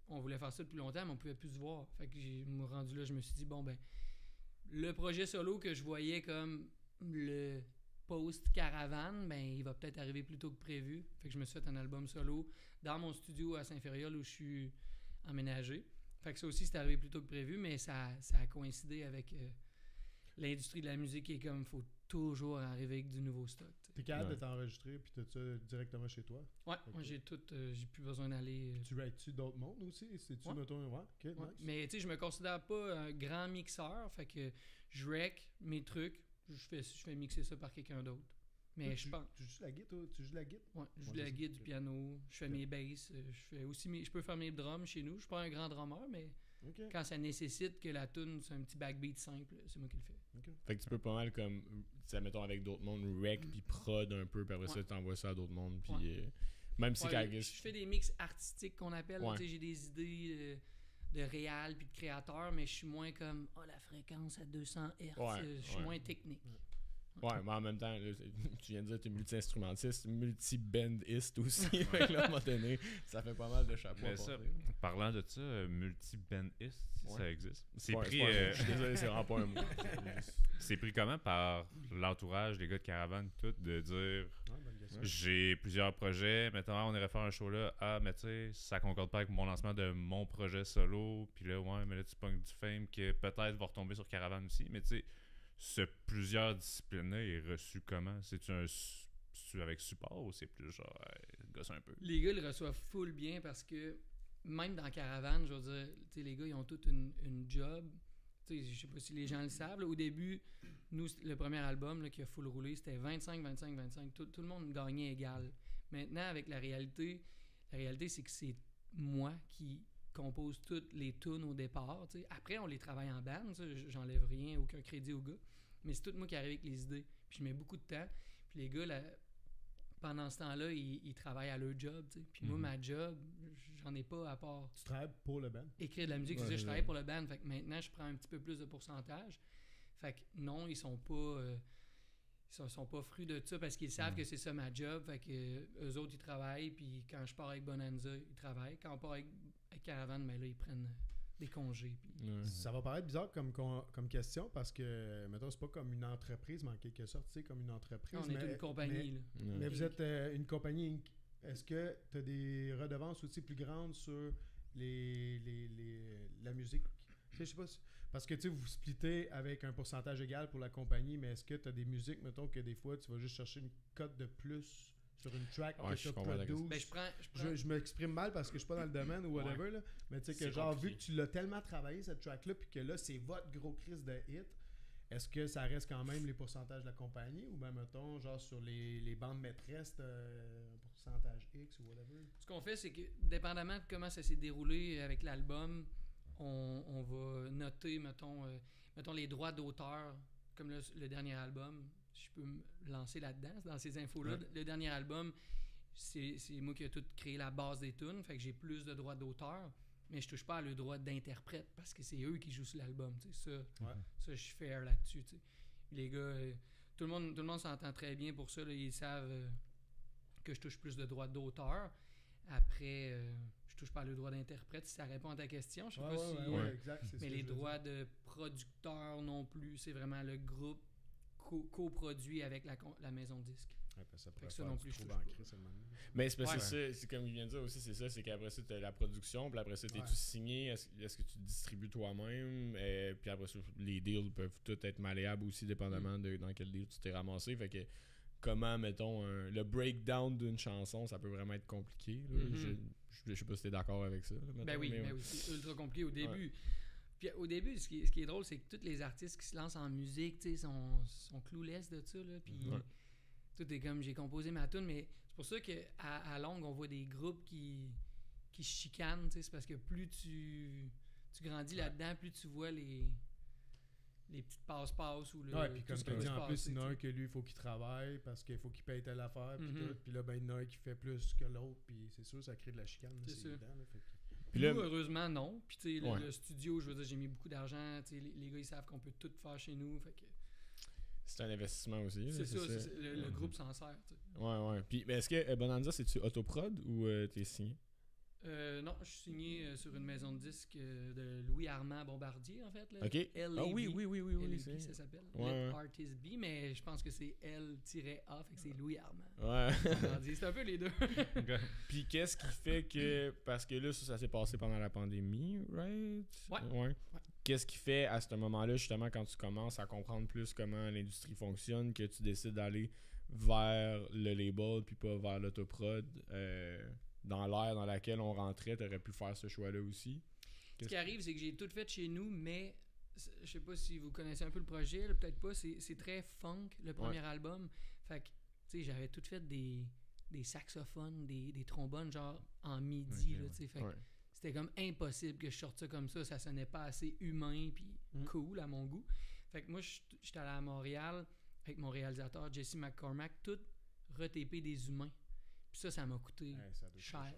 on voulait faire ça depuis longtemps, mais on pouvait plus se voir. Fait que rendu là, je me suis dit, bon ben, le projet solo que je voyais comme le post-Caravane, ben il va peut-être arriver plus tôt que prévu. Fait que je me suis fait un album solo dans mon studio à Saint-Fériol où je suis emménagé. Fait que ça aussi, c'est arrivé plus tôt que prévu, mais ça a coïncidé avec l'industrie de la musique qui est comme, faut toujours arriver avec du nouveau stock. T'es capable de t'enregistrer puis t'as ça directement chez toi? Ouais, moi j'ai plus besoin d'aller... Tu writes-tu d'autres mondes aussi? C'est-tu, mettons, ok, nice. Mais tu sais, je me considère pas un grand mixeur, fait que je rec mes trucs, je fais mixer ça par quelqu'un d'autre. Mais je pense... Tu joues la guitare? Tu joues la guitare? Ouais, je joue la guitare, du piano, je fais mes basses, je peux faire mes drums chez nous. Je suis pas un grand drummer, mais quand ça nécessite que la tune c'est un petit backbeat simple, c'est moi qui le fais. Fait que tu peux pas mal comme, mettons avec d'autres mondes, rec puis prod un peu, puis après ça t'envoies ça à d'autres mondes, puis même si je fais des mix artistiques qu'on appelle, j'ai des idées de réal puis de créateur, mais je suis moins comme la fréquence à 200 Hz, je suis moins technique. Ouais, mais en même temps, là, tu viens de dire que tu es multi-instrumentiste, multi-bandiste aussi. Fait que là, à un moment donné, ça fait pas mal de chapeaux à porter. Parlant de ça, multi-bandiste, si ça existe. C'est pris. Je suis désolé, c'est vraiment pas un mot. C'est pris comment par l'entourage des gars de Caravane, tout, de dire j'ai plusieurs projets, maintenant on irait faire un show là, mais tu sais, ça concorde pas avec mon lancement de mon projet solo, puis là, mais là tu pognes du fame qui peut-être va retomber sur Caravane aussi, mais tu sais, ce plusieurs disciplines-là est reçu comment? C'est-tu C'est avec support ou c'est plus genre, gosse un peu? Les gars, ils reçoivent full bien parce que même dans Caravane, je veux dire, tu sais, les gars, ils ont toute une job. Tu sais, je sais pas si les gens le savent. Là, au début, nous, le premier album là, qui a full roulé, c'était 25-25-25. Tout le monde gagnait égal. Maintenant, avec la réalité, c'est que c'est moi qui compose toutes les tunes au départ. Tu sais. Après, on les travaille en band. Ça, j'enlève rien, aucun crédit aux gars. Mais c'est tout moi qui arrive avec les idées. Puis je mets beaucoup de temps. Puis les gars, pendant ce temps-là, ils travaillent à leur job. Tu sais. Puis moi, ma job, j'en ai pas à part. Tu travailles pour le band? Écrire de la musique, c'est ça, je travaille pour le band. Fait que maintenant, je prends un petit peu plus de pourcentage. Fait que non, ils sont pas fruits de ça parce qu'ils savent que c'est ça ma job. Fait que eux autres, ils travaillent. Puis quand je pars avec Bonanza, ils travaillent. Quand on part avec Caravane, ben là, ils prennent des congés. Puis... Ça va paraître bizarre comme question parce que, mettons, c'est pas comme une entreprise, mais en quelque sorte, tu sais, comme une entreprise. On est une compagnie. Mais vous êtes une compagnie. Est-ce que tu as des redevances aussi plus grandes sur la musique? Je sais pas si, parce que tu sais, vous splittez avec un pourcentage égal pour la compagnie, mais est-ce que tu as des musiques, mettons, que des fois, tu vas juste chercher une cote de plus sur une track que tu as produit? Ben, je m'exprime mal parce que je suis pas dans le domaine ou whatever, là, mais tu sais, que genre, vu que tu l'as tellement travaillé, cette track-là, puis que là, c'est votre gros crise de hit, est-ce que ça reste quand même les pourcentages de la compagnie ou bien, mettons, genre sur les bandes maîtresses, un pourcentage X ou whatever? Ce qu'on fait, c'est que, dépendamment de comment ça s'est déroulé avec l'album, on va noter, mettons, les droits d'auteur, comme le dernier album. Je peux me lancer là-dedans, dans ces infos-là. Ouais. Le dernier album, c'est moi qui ai tout créé la base des tunes, fait que j'ai plus de droits d'auteur, mais je touche pas à le droit d'interprète parce que c'est eux qui jouent sur l'album. Ça, je suis fair là-dessus. T'sais. Les gars, tout le monde s'entend très bien pour ça. Là, ils savent que je touche plus de droits d'auteur. Après, je touche pas à le droit d'interprète, si ça répond à ta question. Je sais pas si. Exact, mais les droits de producteur non plus, c'est vraiment le groupe coproduit avec la maison de disque. Ouais, ça pourrait ça non plus je trouve mais c'est parce que c'est comme il vient de dire aussi, c'est ça, c'est qu'après ça tu as la production, puis après ça t'es-tu signé, est-ce que tu distribues toi-même, puis après ça les deals peuvent tous être malléables aussi dépendamment de dans quel deal tu t'es ramassé, fait que comment mettons le breakdown d'une chanson, ça peut vraiment être compliqué là. Je sais pas si t'es d'accord avec ça là, mettons, ben oui, c'est ultra compliqué au début. Puis au début, ce qui est drôle, c'est que tous les artistes qui se lancent en musique, tu sais, sont clueless de ça, là, puis tout est comme, j'ai composé ma tune, mais c'est pour ça qu'à longue, on voit des groupes qui se chicanent, tu sais, c'est parce que plus tu grandis là-dedans, plus tu vois les petites passe-passe ou le... Ouais, puis comme tu dis, en plus, il y en a un que lui, il faut qu'il travaille parce qu'il faut qu'il paye telle affaire, puis tout, puis là, ben, il y en a un qui fait plus que l'autre, puis c'est sûr, ça crée de la chicane, c'est sûr. Évident, là, fait que... Puis là, nous, heureusement, non. Puis, tu sais, le studio, je veux dire, j'ai mis beaucoup d'argent. Tu sais, les gars, ils savent qu'on peut tout faire chez nous. Fait que... C'est un investissement aussi. C'est ça. Le groupe s'en sert. Tu sais. Ouais. Puis, est-ce que Bonanza, c'est-tu autoprod ou t'es signé? Non, je suis signé sur une maison de disques de Louis-Armand Bombardier, en fait. Là. OK. LAB. Ah oui. LAB, ça s'appelle. Let Artist Be, mais je pense que c'est L-A, fait que c'est Louis-Armand. Ouais. C'est un peu les deux. Puis qu'est-ce qui fait que... Parce que là, ça s'est passé pendant la pandémie, right? Ouais. Qu'est-ce qui fait, à ce moment-là, justement, quand tu commences à comprendre plus comment l'industrie fonctionne, que tu décides d'aller vers le label puis pas vers l'autoprod dans l'ère dans laquelle on rentrait, tu aurais pu faire ce choix-là aussi? Ce qui arrive, c'est que j'ai tout fait chez nous, mais je sais pas si vous connaissez un peu le projet, là, peut-être pas, c'est très funk, le premier album. Fait que, tu sais, j'avais tout fait des saxophones, des trombones, genre en midi, là, tu sais. Fait que c'était comme impossible que je sorte ça comme ça sonnait pas assez humain puis cool à mon goût. Fait que moi, j'étais allé à Montréal avec mon réalisateur Jesse McCormack, tout retapé des humains. Puis ça m'a coûté cher.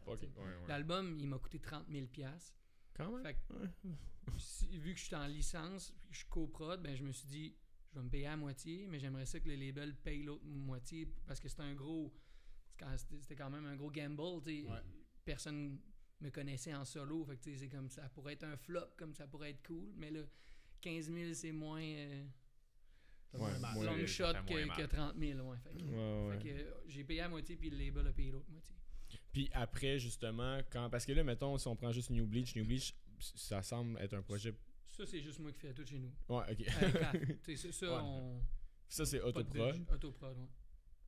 L'album, il m'a coûté 30 000 $. Quand même. Fait que, vu que je suis en licence puis que je suis coprod, ben je me suis dit, je vais me payer à moitié, mais j'aimerais ça que le label paye l'autre moitié parce que c'était quand même un gros gamble. Personne me connaissait en solo. Fait que c'est comme ça pourrait être un flop, comme ça pourrait être cool, mais là, 15 000, c'est moins... long shot que 30 000, ouais. Fait que j'ai payé à moitié, puis le label a payé l'autre moitié. Puis après, justement, parce que là, mettons, si on prend juste New Bleach, ça semble être un projet... Ça, c'est juste moi qui fais tout chez nous. Ouais, OK. Ça, ça, c'est autoprod. Autoprod, ouais.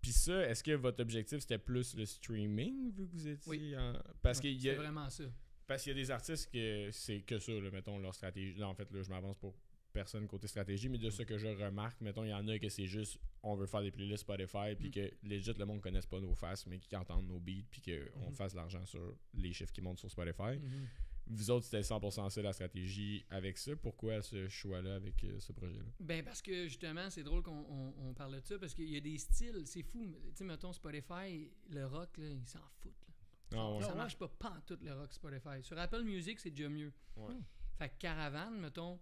Puis ça, est-ce que votre objectif, c'était plus le streaming, vu que vous étiez Oui. Parce qu'il y C'est a... vraiment ça. Parce qu'il y a des artistes que c'est que ça, là, mettons, leur stratégie. Là, en fait, là, je m'avance pour personne côté stratégie, mais de ce que je remarque, mettons, il y en a que c'est juste, on veut faire des playlists Spotify, puis que legit, le monde ne connaisse pas nos faces, mais qui entendent nos beats, puis qu'on fasse de l'argent sur les chiffres qui montent sur Spotify. Vous autres, c'était 100% ça la stratégie avec ça. Pourquoi ce choix-là avec ce projet-là? Ben parce que justement, c'est drôle qu'on parle de ça, parce qu'il y a des styles, c'est fou. Tu sais, mettons Spotify, le rock, là, ils s'en foutent. Là. Ça marche pas pantoute le rock Spotify. Sur Apple Music, c'est déjà mieux. Ouais. Fait que Caravane, mettons,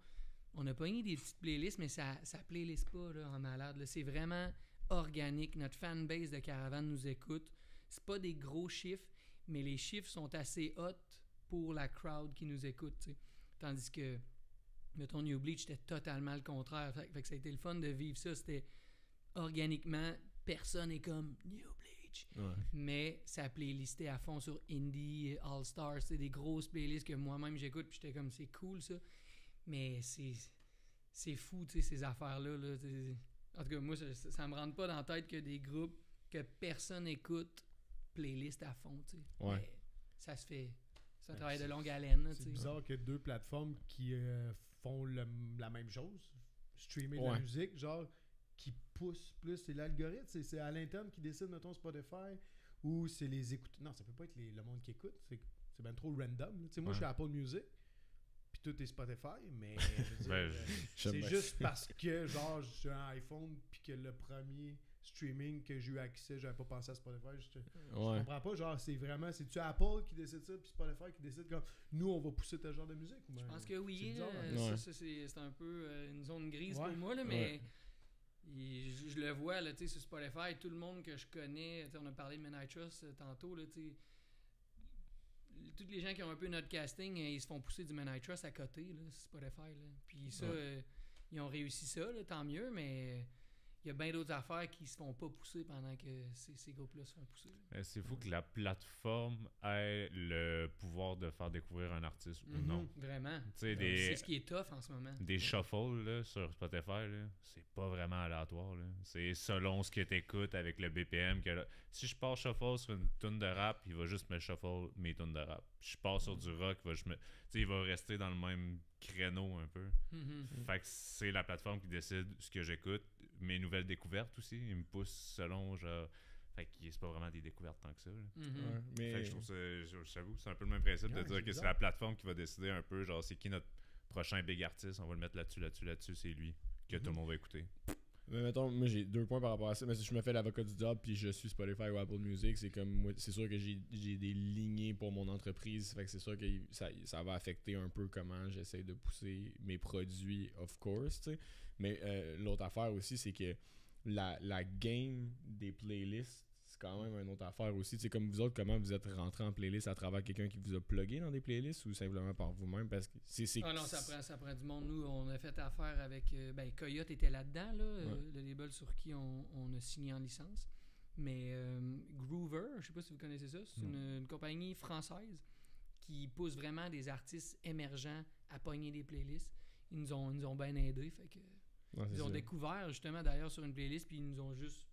on a pogné des petites playlists, mais ça playlist pas là, en malade. Là. C'est vraiment organique. Notre fanbase de Caravane nous écoute. C'est pas des gros chiffres, mais les chiffres sont assez hauts pour la crowd qui nous écoute. T'sais. Tandis que, mettons, New Bleach, c'était totalement le contraire. Fait que ça a été le fun de vivre ça. C'était organiquement, personne est comme New Bleach. Ouais. Mais ça playlistait à fond sur Indie, All Stars. C'est des grosses playlists que moi-même j'écoute. Puis j'étais comme, c'est cool ça. Mais c'est fou, tu sais, ces affaires-là. Là, en tout cas, moi, ça me rentre pas dans la tête que des groupes que personne écoute playlist à fond, tu sais. Ouais. Mais ça se fait. C'est un travail de longue haleine. C'est bizarre que deux plateformes qui font la même chose, streamer de la musique, genre, qui poussent plus. C'est l'algorithme, c'est à l'interne qui décide, mettons, Spotify, ou c'est les écouteurs. Non, ça peut pas être le monde qui écoute. C'est bien trop random. Tu sais, moi, je suis Apple Music. Tout est Spotify, mais je veux dire, c'est juste parce que genre j'ai un iPhone puis que le premier streaming que j'ai eu accès, j'avais pas pensé à Spotify. Je comprends pas, genre c'est-tu Apple qui décide ça puis Spotify qui décide comme nous on va pousser tel genre de musique? Je pense que oui, c'est un peu une zone grise pour moi, là, mais je le vois là, sur Spotify, tout le monde que je connais, on a parlé de Men I Trust tantôt, là, tous les gens qui ont un peu notre casting, ils se font pousser du Man I Trust à côté, là, Spotify. Là. Puis ça, ils ont réussi ça, là, tant mieux, mais il y a bien d'autres affaires qui se font pas pousser pendant que ces groupes-là se font pousser. C'est fou que la plateforme ait le pouvoir de faire découvrir un artiste ou non. Vraiment. C'est ce qui est tough en ce moment. Des shuffles là, sur Spotify, là, c'est pas vraiment aléatoire. Là. C'est selon ce que t'écoutes avec le BPM. Si je pars shuffle sur une tune de rap, il va juste me shuffle mes tunes de rap. Si je pars sur du rock, il va rester dans le même créneau un peu. Fait que c'est la plateforme qui décide ce que j'écoute. Mes nouvelles découvertes aussi, ils me poussent selon genre. Fait que c'est pas vraiment des découvertes tant que ça. Mais... Fait que je trouve ça, j'avoue, c'est un peu le même principe de dire que c'est la plateforme qui va décider un peu, genre c'est qui notre prochain big artiste, on va le mettre là-dessus, c'est lui que tout le monde va écouter. Mais mettons, moi j'ai 2 points par rapport à ça, mais si je me fais l'avocat du diable puis je suis Spotify ou Apple Music, c'est comme moi, c'est sûr que j'ai des lignées pour mon entreprise, fait que c'est sûr que ça va affecter un peu comment j'essaie de pousser mes produits, of course, tu sais. Mais l'autre affaire aussi, c'est que la game des playlists, c'est quand même une autre affaire aussi. Tu sais, comme vous autres, comment vous êtes rentrés en playlist à travers quelqu'un qui vous a plugué dans des playlists ou simplement par vous-même? Parce que non, ça prend du monde. Nous, on a fait affaire avec... Coyote était là-dedans, là, le label sur qui on a signé en licence. Mais Groover, je sais pas si vous connaissez ça, c'est une compagnie française qui pousse vraiment des artistes émergents à pogner des playlists. Ils nous ont bien aidés, fait que... ils ont découvert justement d'ailleurs sur une playlist, puis ils nous ont juste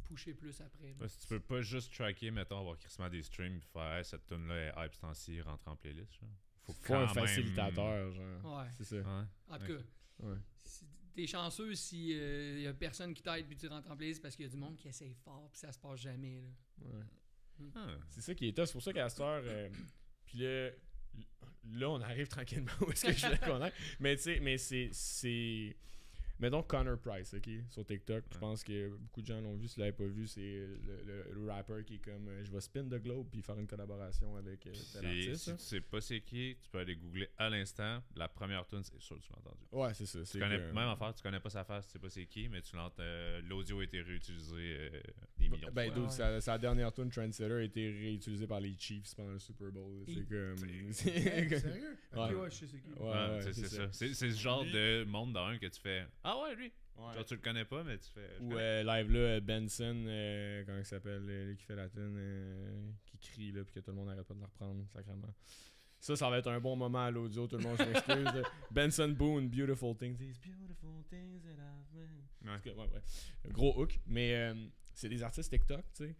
pushé plus après. Si tu peux pas juste tracker, mettons, avoir crissement des streams et faire hey, cette tune là est hype ci rentre en playlist. Genre. Faut un facilitateur, genre. Ouais. C'est ça. Ouais. En tout cas, t'es chanceux si y a personne qui t'aide puis tu rentres en playlist parce qu'il y a du monde qui essaye fort puis ça se passe jamais. Là. C'est ça qui est tough. C'est pour ça qu'à cette heure, puis là, on arrive tranquillement où est-ce que je le connais. Mais tu sais, c'est... Mettons Connor Price, ok, sur TikTok. Je pense que beaucoup de gens l'ont vu. Si vous l'avez pas vu, c'est le rapper qui est comme je vais spin the globe puis faire une collaboration avec tel artiste. Si tu sais pas c'est qui, tu peux aller googler à l'instant. La première tune, c'est sûr que tu l'as entendu. Ouais, c'est ça. Même affaire, tu connais pas sa face, tu sais pas c'est qui, mais tu l'entends. L'audio a été réutilisé des millions de fois. Sa dernière tune, Trendsetter, a été réutilisée par les Chiefs pendant le Super Bowl. C'est comme. Sérieux? Ouais, je sais c'est qui. Ouais, c'est ça. C'est ce genre de monde d'un que tu fais. Ah ouais, lui! Ouais. Genre, tu le connais pas, mais tu fais... Ou live là, Benson, comment il s'appelle, qui fait la tune, qui crie, là, puis que tout le monde n'arrête pas de la reprendre, sacrément. Ça va être un bon moment à l'audio, tout le monde s'excuse. Benson Boone, Beautiful Things. These beautiful things that I've made. Ouais. Gros hook. Mais c'est des artistes TikTok, tu sais.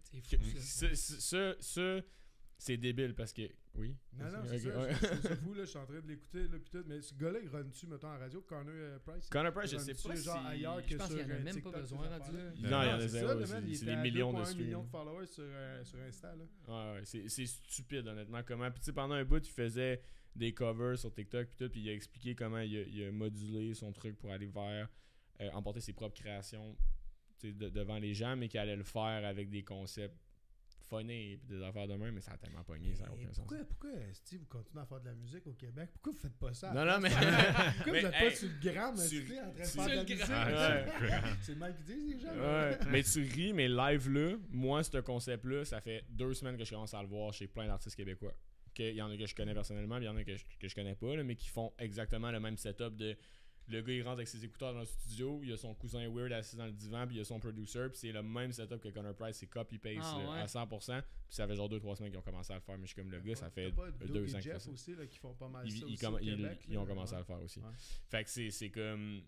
C'est fou, ça, c'est débile parce que... Oui? Non, c'est ça. C'est fou, là, je suis en train de l'écouter, là, pis tout. Mais ce gars-là, il run-tu, mettons, en radio, Connor Price? Connor Price, je sais pas si... genre ailleurs Je que pense sur qu'il y en a même TikTok, pas besoin rendu là. Non, il y en a zéro. C'est des millions de streams. 1 million de followers sur Insta, là. Ouais, c'est stupide, honnêtement. Comment... Puis tu sais, pendant un bout, il faisait des covers sur TikTok, puis tout, puis il a expliqué comment il a modulé son truc pour aller vers... emporter ses propres créations devant les gens, mais qu'il allait le faire avec des concepts funny et des affaires de même, mais ça a tellement pogné, ça n'a aucun sens. Pourquoi Steve, vous continuez à faire de la musique au Québec? Pourquoi vous faites pas ça? Non, mais... Pourquoi vous n'êtes pas sur le gramme, en train de faire de la musique? C'est le mal qu'ils disent, les gens. Ouais. Mais tu ris, mais live là, moi, ce concept-là, ça fait 2 semaines que je commence à le voir chez plein d'artistes québécois. Il y en a que je connais personnellement, il y en a que je connais pas, là, mais qui font exactement le même setup de... Le gars, il rentre avec ses écouteurs dans le studio, il y a son cousin Weird assis dans le divan, puis il y a son producer, puis c'est le même setup que Connor Price, c'est copy-paste à 100%, puis ça fait genre 2-3 semaines qu'ils ont commencé à le faire, mais je suis comme le gars, ça fait 2 ans qu'ils font ça. Aussi, là, qui font pas mal ça ils ont commencé à le faire aussi. Ouais. Fait que c'est comme...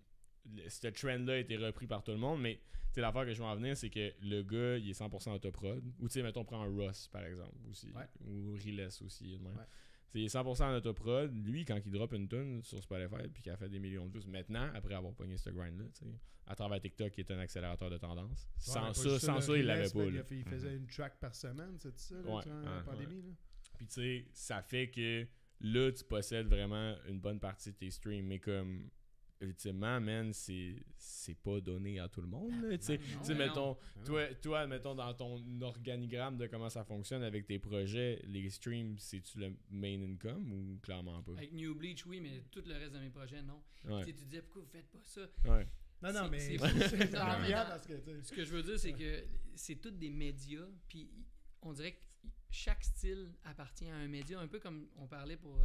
Ce trend-là a été repris par tout le monde, mais l'affaire que je veux en venir, c'est que le gars, il est 100% autoprod. Ou tu sais, mettons, on prend un Russ, par exemple, aussi. Ouais. Ou Riles aussi, de même. Ouais. Il est 100% en autoprod. Lui, quand il drop une tune sur Spotify puis qu'il a fait des millions de vues, maintenant, après avoir pogné ce grind-là, à travers TikTok, qui est un accélérateur de tendance. Sans ça, il l'avait pas. Il faisait une track par semaine, c'est ça, la pandémie. Là. Puis tu sais, ça fait que là, tu possèdes vraiment une bonne partie de tes streams, mais comme... Ultimement, man, c'est pas donné à tout le monde. Tu sais, mettons, toi, mettons, dans ton organigramme de comment ça fonctionne avec tes projets, les streams, c'est-tu le main income ou clairement pas? Avec New Bleach, oui, mais tout le reste de mes projets, non. Ouais. Tu disais, pourquoi vous faites pas ça? Ouais. Non, mais c'est parce que... Ce que je veux dire, c'est que c'est tous des médias, puis on dirait que chaque style appartient à un média, un peu comme on parlait pour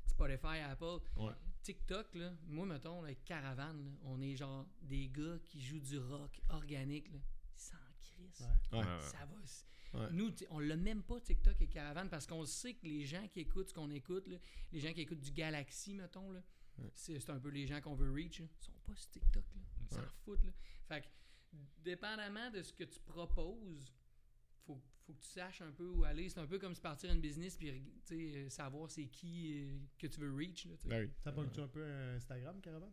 Spotify, Apple. Ouais. TikTok, là, moi, mettons, avec Caravane, là, on est genre des gars qui jouent du rock organique, là. Ils s'en crissent. Ouais. Ça va. Ouais. Nous, on l'a même pas TikTok et Caravane parce qu'on sait que les gens qui écoutent ce qu'on écoute, là, les gens qui écoutent du Galaxy, mettons, là, c'est un peu les gens qu'on veut reach, là, ils sont pas sur TikTok. Là. Ils s'en foutent. Là. Fait que, dépendamment de ce que tu proposes, faut que tu saches un peu où aller. C'est un peu comme se partir une business puis savoir c'est qui que tu veux reach. Là, ça pogne-tu un peu Instagram, Caravane?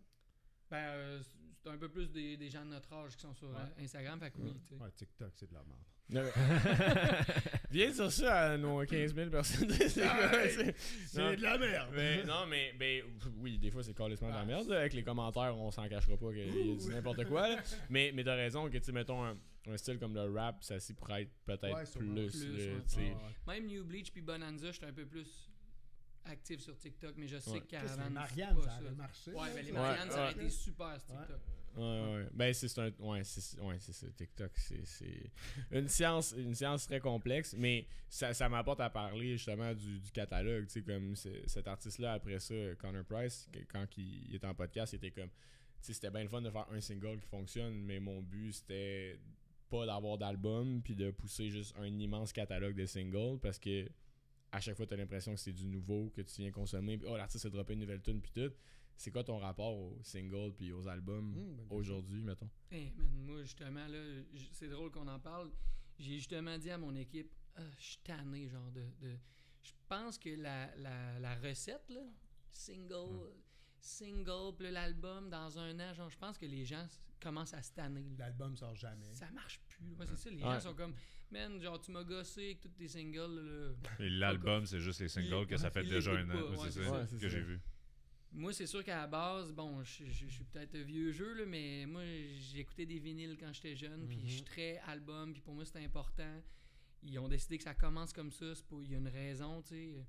C'est un peu plus des gens de notre âge qui sont sur Instagram. Fait que oui. Ouais, TikTok, c'est de la merde. Viens sur ça à nos 15 000 personnes. C'est de la merde. Mais, non, mais oui, des fois, c'est carrément de la merde. Là. Avec les commentaires, on s'en cachera pas qu'il y a dit n'importe quoi. Là. Mais t'as raison que, tu sais, mettons un style comme le rap, ça s'y prête peut-être plus. Même New Bleach puis Bonanza, j'étais un peu plus actif sur TikTok, mais je sais que Caravane. Marianne, ça avait marché. Ouais, mais les Marianne, ça aurait été super sur TikTok. Ouais. Ben, c'est ça. TikTok, c'est une science très complexe, mais ça m'apporte à parler justement du catalogue. Tu sais, comme cet artiste-là, après ça, Connor Price, quand il était en podcast, il était comme. Tu sais, c'était bien le fun de faire un single qui fonctionne, mais mon but, c'était pas d'avoir d'album puis de pousser juste un immense catalogue de singles parce que à chaque fois, t'as l'impression que c'est du nouveau que tu viens consommer. Puis, l'artiste a droppé une nouvelle tune puis tout. C'est quoi ton rapport aux singles puis aux albums aujourd'hui, mettons? Moi, justement, là, c'est drôle qu'on en parle. J'ai justement dit à mon équipe, je suis tanné, genre de... Je pense que la recette, là, single, puis l'album, dans un an, genre, je pense que les gens commencent à se tanner. L'album sort jamais. Ça marche plus. C'est ça, les gens sont comme... Man, genre, tu m'as gossé avec tous tes singles. Là. Et l'album, c'est juste les singles que ça fait déjà un an. C'est ça que j'ai vu. Moi, c'est sûr qu'à la base, bon, je suis peut-être vieux jeu, là, mais moi, j'écoutais des vinyles quand j'étais jeune, puis je suis très album, puis pour moi, c'était important. Ils ont décidé que ça commence comme ça, il y a une raison, tu sais.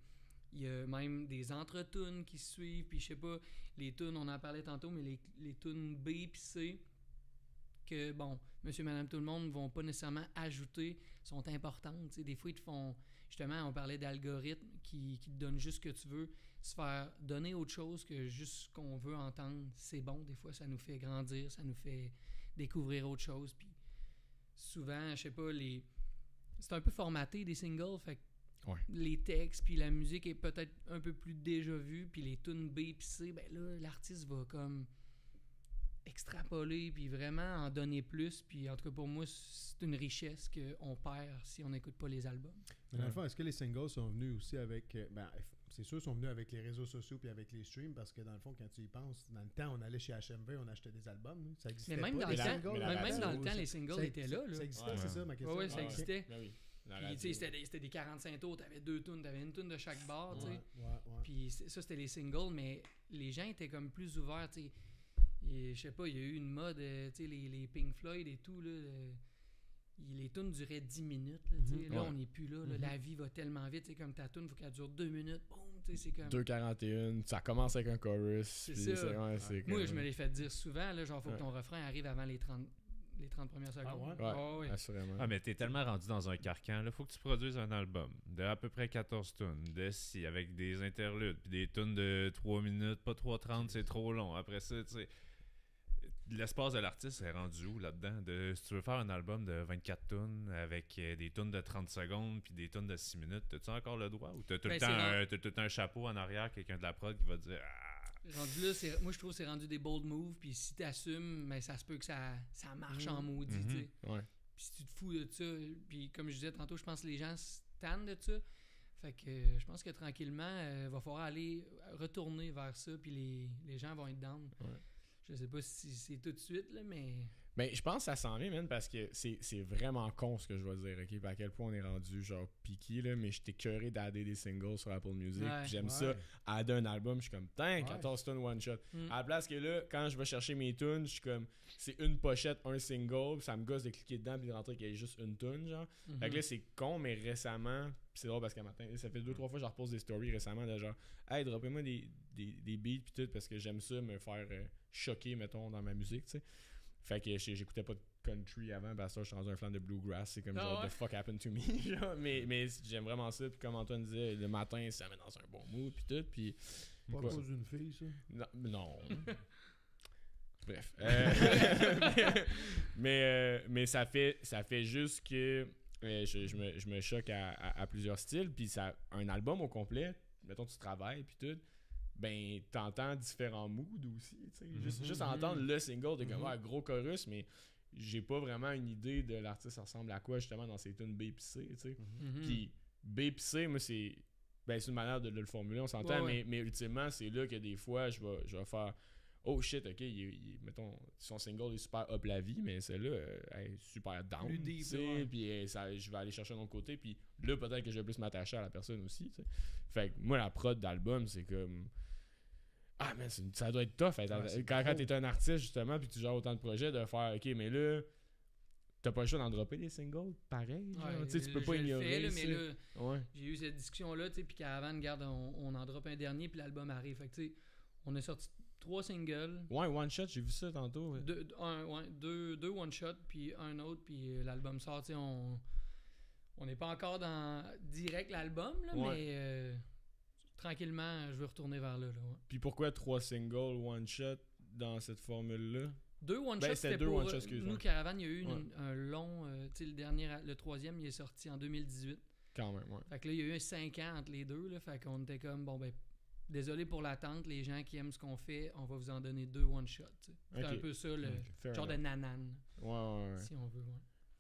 Il y a même des entre-tunes qui se suivent, puis je sais pas, les tunes, on en parlait tantôt, mais les tunes B et C, que, bon, monsieur, madame, tout le monde ne vont pas nécessairement ajouter, sont importantes. T'sais. Des fois, ils te font... Justement, on parlait d'algorithmes qui te donnent juste ce que tu veux. Se faire donner autre chose que juste ce qu'on veut entendre, c'est bon. Des fois, ça nous fait grandir, ça nous fait découvrir autre chose. Puis souvent, je sais pas, c'est un peu formaté, des singles. Fait que les textes puis la musique est peut-être un peu plus déjà vue. Puis les tunes B puis C, ben là, l'artiste va comme... extrapoler, puis vraiment en donner plus. Puis en tout cas, pour moi, c'est une richesse qu'on perd si on n'écoute pas les albums. Mais dans le fond, est-ce que les singles sont venus aussi avec... c'est sûr, ils sont venus avec les réseaux sociaux puis avec les streams, parce que dans le fond, quand tu y penses, dans le temps, on allait chez HMV, on achetait des albums. Là. Ça existait mais même pas, dans le temps, les singles étaient là. Ça existait, c'est ça ma question. Oui, ça existait. Ben oui. Puis, tu sais, c'était des 45 tours, t'avais 2 tunes, t'avais une tune de chaque bar, tu sais. Puis ça, c'était les singles, mais les gens étaient comme plus ouverts, tu sais. Je sais pas, il y a eu une mode, tu sais, les Pink Floyd et tout, là. Les tunes duraient 10 minutes, là, tu sais. Là, on n'est plus là, la vie va tellement vite, tu sais, comme ta tune, il faut qu'elle dure 2 minutes, boum, tu sais, c'est comme... 2:41, ça commence avec un chorus. C'est ça. Moi, je me l'ai fait dire souvent, là, genre, faut que ton refrain arrive avant les 30 premières secondes. Ouais, assurément. Ah, mais t'es tellement rendu dans un carcan, là, faut que tu produises un album de à peu près 14 tunes, avec des interludes, puis des tunes de 3 minutes, pas 3:30, c'est trop long. Après ça, tu sais, l'espace de l'artiste est rendu où là-dedans? Si tu veux faire un album de 24 tunes avec des tunes de 30 secondes puis des tunes de 6 minutes, as-tu encore le droit? Ou t'as tout le temps un chapeau en arrière, quelqu'un de la prod qui va dire rendu là, moi je trouve que c'est rendu des bold moves, puis si t'assumes, mais ça se peut que ça marche en maudit, tu sais. Ouais. Puis si tu te fous de ça, puis comme je disais tantôt, je pense que les gens se tannent de ça. Fait que je pense que tranquillement, il va falloir aller retourner vers ça, puis les gens vont être down. Ouais. Je sais pas si c'est tout de suite, là, mais... Ben, je pense que ça s'en vient, man, parce que c'est vraiment con ce que je vais dire, ok? Puis à quel point on est rendu, genre, piqué, là, mais j'étais curé d'adder des singles sur Apple Music. Puis j'aime ça, adder un album, je suis comme, 14 tunes one shot. À la place que là, quand je vais chercher mes tunes, je suis comme, c'est une pochette, un single, puis ça me gosse de cliquer dedans puis de rentrer qu'il y ait juste une tune, genre. Fait que là, c'est con, mais récemment, pis c'est drôle parce qu'à matin, ça fait 2-3 fois que je repose des stories récemment de genre, hey, droppez-moi des beats pis tout, parce que j'aime ça me faire choquer, mettons, dans ma musique, tu sais. Fait que j'écoutais pas de country avant, parce que je suis rendu un fan de bluegrass, c'est comme genre, the fuck happened to me, genre, mais j'aime vraiment ça, puis comme Antoine disait, le matin, ça met dans un bon mood, puis tout, puis... Pas à cause d'une fille, ça? Non. Bref. Mais ça fait juste que je me choque à plusieurs styles, puis ça un album au complet, mettons tu travailles, puis tout, ben t'entends différents moods aussi, tu sais. Juste entendre le single, t'es comme gros chorus, mais j'ai pas vraiment une idée de l'artiste ressemble à quoi justement dans ses tunes B pis C, tu sais. Puis B pis C, moi c'est une manière de le formuler, on s'entend, mais ultimement c'est là que des fois je vais faire oh shit, ok, mettons, son single est super up la vie, mais celle-là est super down, tu sais, puis je vais aller chercher un autre côté, puis là peut-être que je vais plus m'attacher à la personne aussi, tu sais. Fait que moi la prod d'album c'est comme man, ça doit être tough quand t'es un artiste justement puis tu gères autant de projets de faire ok, mais là t'as pas le choix d'en dropper des singles pareil, tu sais, tu peux pas ignorer mais là j'ai eu cette discussion là, tu sais, puis qu'avant regarde on en drop un dernier puis l'album arrive, fait que tu sais on a sorti 3 singles. Ouais, one shot, j'ai vu ça tantôt. Deux one shot puis un autre, puis l'album sort, tu sais, on n'est pas encore dans direct l'album là, mais tranquillement, je veux retourner vers là. Puis pourquoi 3 singles, one shot dans cette formule-là? 2 one-shots, c'était pour nous, Caravane, il y a eu un long... tu sais, le troisième, il est sorti en 2018. Quand même, ouais. Fait que là, il y a eu 5 ans entre les deux, là, fait qu'on était comme, bon, ben, désolé pour l'attente, les gens qui aiment ce qu'on fait, on va vous en donner 2 one-shots. C'est un peu ça, le genre de nanan. Ouais. Si on veut,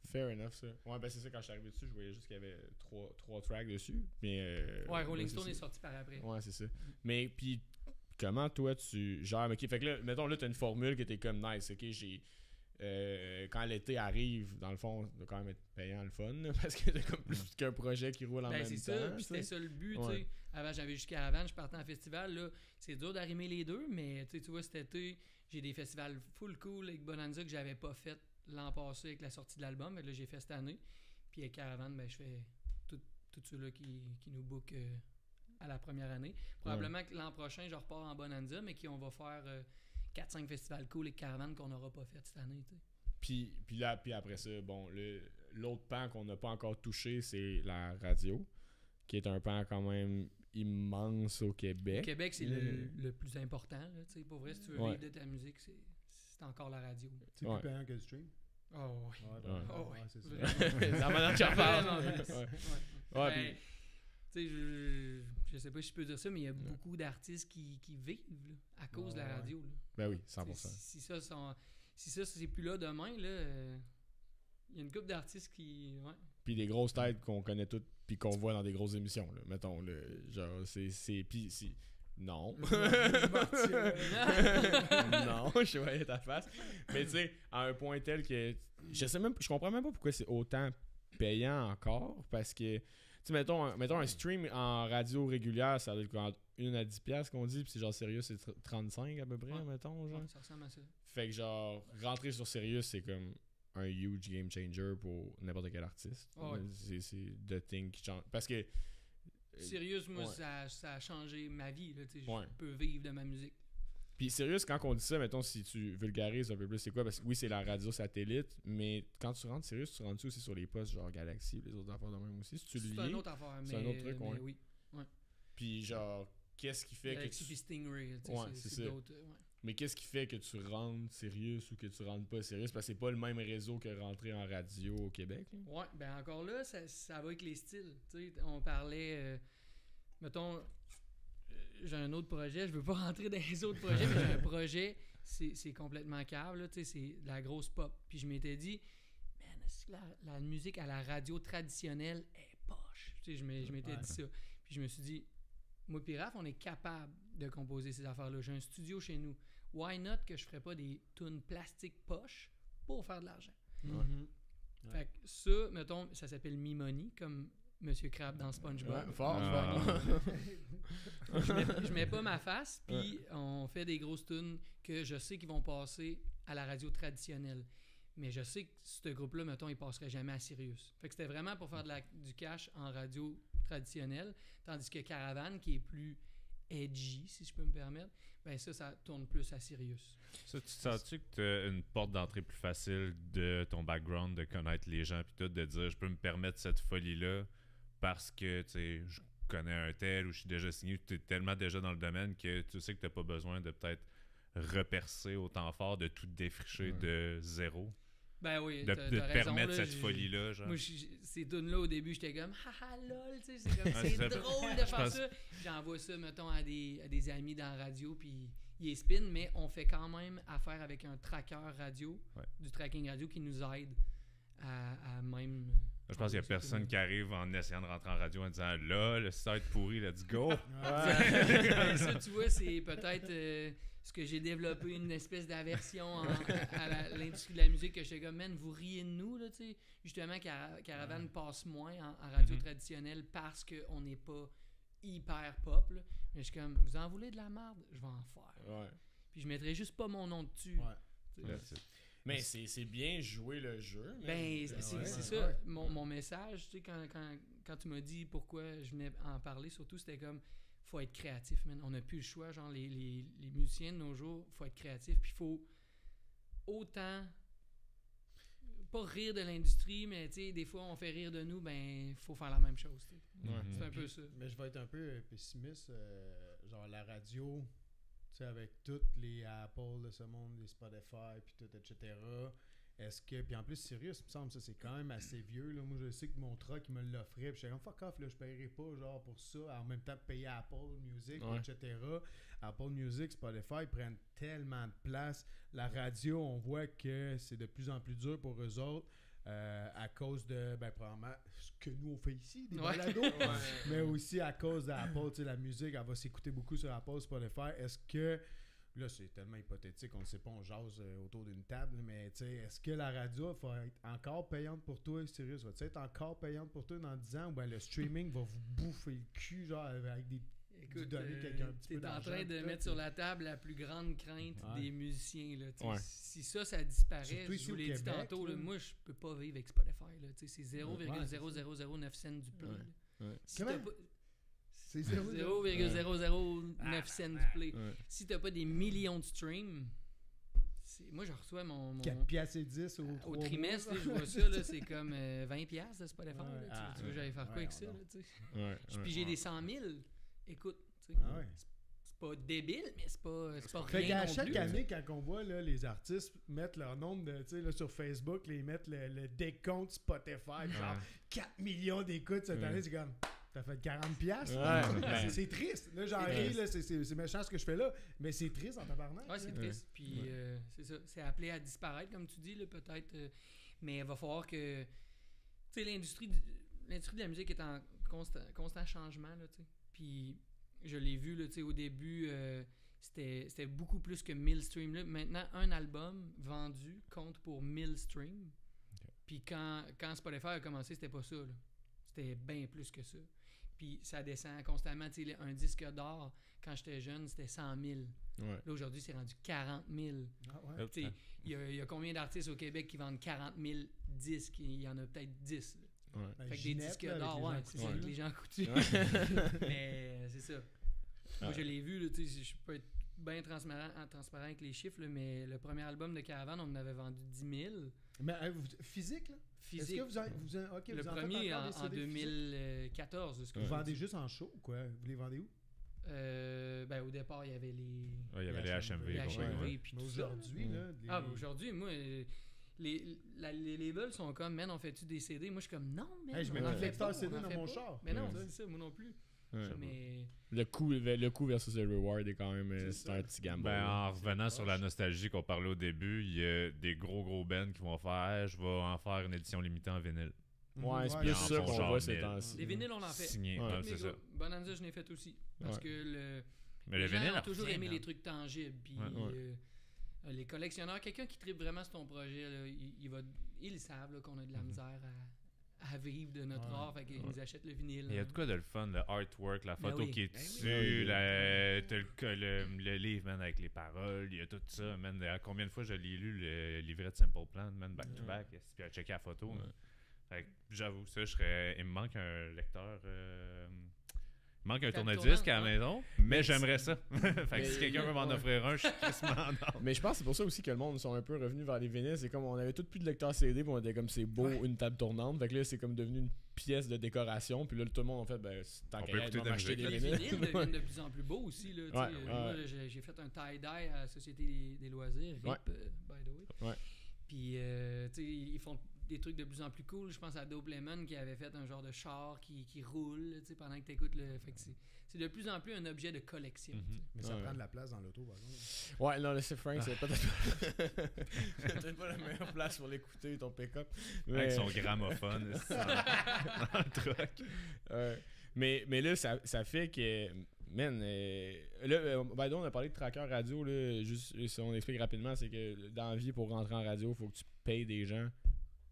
Fair enough, ça. Ouais, ben c'est ça, quand je suis arrivé dessus, je voyais juste qu'il y avait 3 tracks dessus. Mais, Rolling Stone est sorti par après. Ouais, c'est ça. Mais, puis, comment toi tu gères. Ok, fait que là, mettons, là, t'as une formule que t'es comme nice, ok, j'ai. Quand l'été arrive, dans le fond, ça doit quand même être payant le fun, là, parce que t'as comme plus qu'un projet qui roule en même temps. C'est ça, puis c'était ça le but, tu sais. Avant, j'avais jusqu'à avant, je partais en festival, là, c'est dur d'arrimer les deux, mais tu vois, cet été, j'ai des festivals full cool avec Bonanza que j'avais pas fait l'an passé avec la sortie de l'album, mais là, j'ai fait cette année. Puis avec Caravane, ben, je fais tout ceux-là qui nous bookent à la première année. Probablement que l'an prochain, je repars en Bonanza, mais qu'on va faire 4-5 festivals cool et Caravane qu'on n'aura pas fait cette année. Puis après ça, bon, l'autre pan qu'on n'a pas encore touché, c'est la radio, qui est un pan quand même immense au Québec. Au Québec, c'est le plus important. Là, pour vrai, si tu veux vivre de ta musique, c'est encore la radio. C'est plus payant que le stream? Oh oui. C'est ça. C'est la manière que j'en parle. Tu Tu sais, je sais pas si je peux dire ça, mais il y a beaucoup d'artistes qui vivent là, à cause de la radio. Là. Ben oui, 100%. Si ça, c'est plus là demain, là, il y a une couple d'artistes qui... Ouais. Puis des grosses têtes qu'on connaît toutes puis qu'on voit dans des grosses émissions, là. Mettons, genre, c'est... Puis si... Non. Non, je voyais ta face. Mais tu sais, à un point tel que... Je comprends même pas pourquoi c'est autant payant encore, parce que... Tu sais, mettons un stream en radio régulière, ça doit être entre 1 à 10$ qu'on dit, puis c'est genre Sirius, c'est 35 à peu près, mettons. Genre. Ouais, ça ressemble à ça. Fait que genre, rentrer sur Sirius, c'est comme un huge game changer pour n'importe quel artiste. Ouais. C'est the thing qui change. Parce que... Sirius, moi, ça a changé ma vie. Là, je peux vivre de ma musique. Puis Sirius, quand on dit ça, mettons, si tu vulgarises un peu plus, c'est quoi? Parce que oui, c'est la radio satellite, mais quand tu rentres Sirius, tu rentres aussi sur les postes genre Galaxy, les autres affaires de même aussi. Si tu c'est une autre affaire, mais... C'est un autre truc, mais oui. Ouais. Puis genre, qu'est-ce qui fait Galaxy que puis Stingray, c'est ça. d'autres... Mais qu'est-ce qui fait que tu rentres Sirius ou que tu rentres pas Sirius? Parce que c'est pas le même réseau que rentrer en radio au Québec. Là. Ouais, ben encore là, ça va avec les styles. T'sais, on parlait... mettons... j'ai un autre projet, je veux pas rentrer dans les autres projets, mais j'ai un projet, c'est complètement cave, là, c'est de la grosse pop. Puis je m'étais dit, man, la musique à la radio traditionnelle est poche. Je m'étais dit ça. Puis je me suis dit, moi et Raph, on est capable de composer ces affaires-là. J'ai un studio chez nous. Why not que je ferais pas des tunes plastiques poches pour faire de l'argent? Fait que ça, mettons, ça s'appelle Me Money, comme Monsieur Crab dans SpongeBob. Fort. Je mets pas ma face, puis on fait des grosses tunes que je sais qu'ils vont passer à la radio traditionnelle. Mais je sais que ce groupe-là, mettons, il passerait jamais à Sirius. Fait que c'était vraiment pour faire du cash en radio traditionnelle, tandis que Caravane, qui est plus edgy, si je peux me permettre, ben ça tourne plus à Sirius. Ça, tu sens-tu que tu as une porte d'entrée plus facile de ton background, de connaître les gens, puis tout, de dire, je peux me permettre cette folie-là parce que, tu sais, je connais un tel ou je suis déjà signé, tu es tellement déjà dans le domaine que tu sais que tu n'as pas besoin de peut-être repercer autant fort, de tout défricher de zéro. Ben oui, de t'as te raison, permettre là, cette folie-là. Genre. Moi, ces tunes-là, au début, j'étais comme « haha, lol », tu sais, c'est drôle de faire ça. J'envoie ça, mettons, à des amis dans la radio, puis ils les spin, mais on fait quand même affaire avec un tracker radio, du tracking radio qui nous aide à même... Je pense qu'il n'y a personne qui arrive en essayant de rentrer en radio en disant « Là, le site pourri, let's go! » Ça, tu vois, c'est peut-être... ce que j'ai développé une espèce d'aversion à l'industrie de la musique, que j'étais comme, man, vous riez de nous, là, tu sais. Justement, Caravane passe moins en radio traditionnelle parce qu'on n'est pas hyper pop, là. Mais je suis comme, vous en voulez de la merde? Je vais en faire. Puis je mettrai juste pas mon nom dessus. Mais c'est bien jouer le jeu. Ben, c'est ça. Mon message, tu sais, quand tu m'as dit pourquoi je venais en parler, surtout, c'était comme... faut être créatif, man. On n'a plus le choix. Genre, les musiciens de nos jours, faut être créatif. Puis il faut autant... pas rire de l'industrie, mais tu sais, des fois, on fait rire de nous, ben, faut faire la même chose. C'est un peu ça. Mais je vais être un peu pessimiste. Genre, la radio, tu sais, avec toutes les Apple de ce monde, les Spotify, puis tout, etc., est-ce que... Puis en plus, Sirius, il me semble, ça, c'est quand même assez vieux. Là. Moi, je sais que mon truck, il me l'offrait. Puis j'étais comme, fuck off, là, je paierai pas, genre, pour ça. En même temps, payer Apple Music, etc. Apple Music, Spotify, ils prennent tellement de place. La radio, on voit que c'est de plus en plus dur pour eux autres. À cause de, ben, probablement, ce que nous, on fait ici, des balados. Mais aussi à cause d'Apple, tu sais, la musique, elle va s'écouter beaucoup sur Apple, Spotify. Est-ce que... Là, c'est tellement hypothétique, on ne sait pas, on jase autour d'une table, mais tu sais, est-ce que la radio va être encore payante pour toi, Sirius? Va-tu être encore payante pour toi dans 10 ans, ou bien le streaming va vous bouffer le cul, genre, avec des... Écoute, t'es en train de mettre sur la table la plus grande crainte des musiciens, là. Si ça disparaît, je vous l'ai dit tantôt, là, moi, je peux pas vivre avec Spotify, là. C'est 0,0009 cents du play. Si t'as pas... C'est 0,009 cents du play. Si t'as pas des millions de streams, moi je reçois mon 4 piastres et 10 au trimestre, je vois ça, là, c'est comme 20 piastres de Spotify. Tu veux que j'aille faire quoi avec ça? Puis j'ai des 100 000. Écoute, c'est pas débile, mais c'est pas rien non plus. Chaque année, quand on voit là, les artistes mettre leur nombre de, sur Facebook, ils mettent le décompte Spotify, genre 4 millions d'écoutes cette année, c'est comme... T'as fait 40$. Ouais. C'est triste. Là, j'en ris, là, c'est méchant ce que je fais là, mais c'est triste en tabarnak. Ouais, c'est triste. Puis c'est ça. C'est appelé à disparaître, comme tu dis, là, peut-être. Mais il va falloir que. Tu sais, l'industrie de la musique est en constant changement, là, tu sais. Puis je l'ai vu, là, tu sais, au début, c'était beaucoup plus que 1000 streams. Là. Maintenant, un album vendu compte pour 1000 streams. Okay. Puis quand Spotify a commencé, c'était pas ça, là. C'était bien plus que ça. Puis ça descend constamment. Tu sais, un disque d'or, quand j'étais jeune, c'était 100 000. Ouais. Là, aujourd'hui, c'est rendu 40 000. Ah ouais. Tu sais, il y a combien d'artistes au Québec qui vendent 40 000 disques? Il y en a peut-être 10. Là. Ouais. Fait que des disques d'or, c'est ça, avec les gens coutus. Mais c'est ça. Moi, je l'ai vu, là, tu sais, je peux être bien transparent avec les chiffres, là, mais le premier album de Caravan, on en avait vendu 10 000. Mais physique, là? Physique. Est-ce que le premier en 2014. Vous vendez juste en show ou quoi? Vous les vendez où? Au départ, il y avait les... il y avait les HMV. Les HMV puis tout aujourd'hui, ça. Aujourd'hui, moi... Les labels sont comme, man, on fait-tu des CD? Moi, je suis comme, non, man. Hey, je mets un lecteur CD dans mon char. Mais non, c'est ça, moi non plus. Ouais. Mais... Le coût versus le reward est quand même c'est un petit gamble. En revenant sur la nostalgie qu'on parlait au début, il y a des gros bands qui vont faire je vais en faire une édition limitée en vinyle. Ouais, c'est plus ça qu'on voit ces temps-ci. Les vinyles, on en fait. Signé, c'est ça. Bonanza, je l'ai fait aussi. Parce que les gens ont toujours aimé les trucs tangibles. Puis les collectionneurs, quelqu'un qui tripe vraiment sur ton projet, là, ils savent là, qu'on a de la misère à vivre de notre art, fait qu'ils nous achètent le vinyle. Il y a de quoi de le fun, le artwork, la photo qui est dessus, t'as le livre, man, avec les paroles, il y a tout ça, man. Combien de fois je l'ai lu, le livret de Simple Plan, man, back to back, puis à checker la photo. Fait que j'avoue, ça, il me manque un lecteur... Il manque un tourne-disque à la maison, mais j'aimerais ça. Fait que si quelqu'un veut m'en offrir un, je suis quasiment en ordre. Mais je pense que c'est pour ça aussi que le monde sont un peu revenus vers les vinyles. C'est comme on avait tout plus de lecteurs CD, puis on était comme c'est beau, une table tournante. Fait que là, c'est comme devenu une pièce de décoration. Puis là, tout le monde a fait, tant qu'à acheter des vinyles. Les vinyles deviennent de plus en plus beaux aussi. Là, moi, j'ai fait un tie-dye à la Société des loisirs, RIP, by the way. Ouais. Puis, tu sais, ils font des trucs de plus en plus cool. Je pense à Dope Lemon qui avait fait un genre de char qui roule pendant que tu écoutes le. Fait que c'est de plus en plus un objet de collection. Mais ça prend de la place dans l'auto, par exemple. Ouais, non, c'est Frank, c'est peut-être pas la meilleure place pour l'écouter, ton pick-up. Mais... Avec son gramophone dans le truck. Mais là, ça fait que. Man, là, on a parlé de tracker radio. Là, juste, si on explique rapidement, c'est que dans la vie, pour rentrer en radio, il faut que tu payes des gens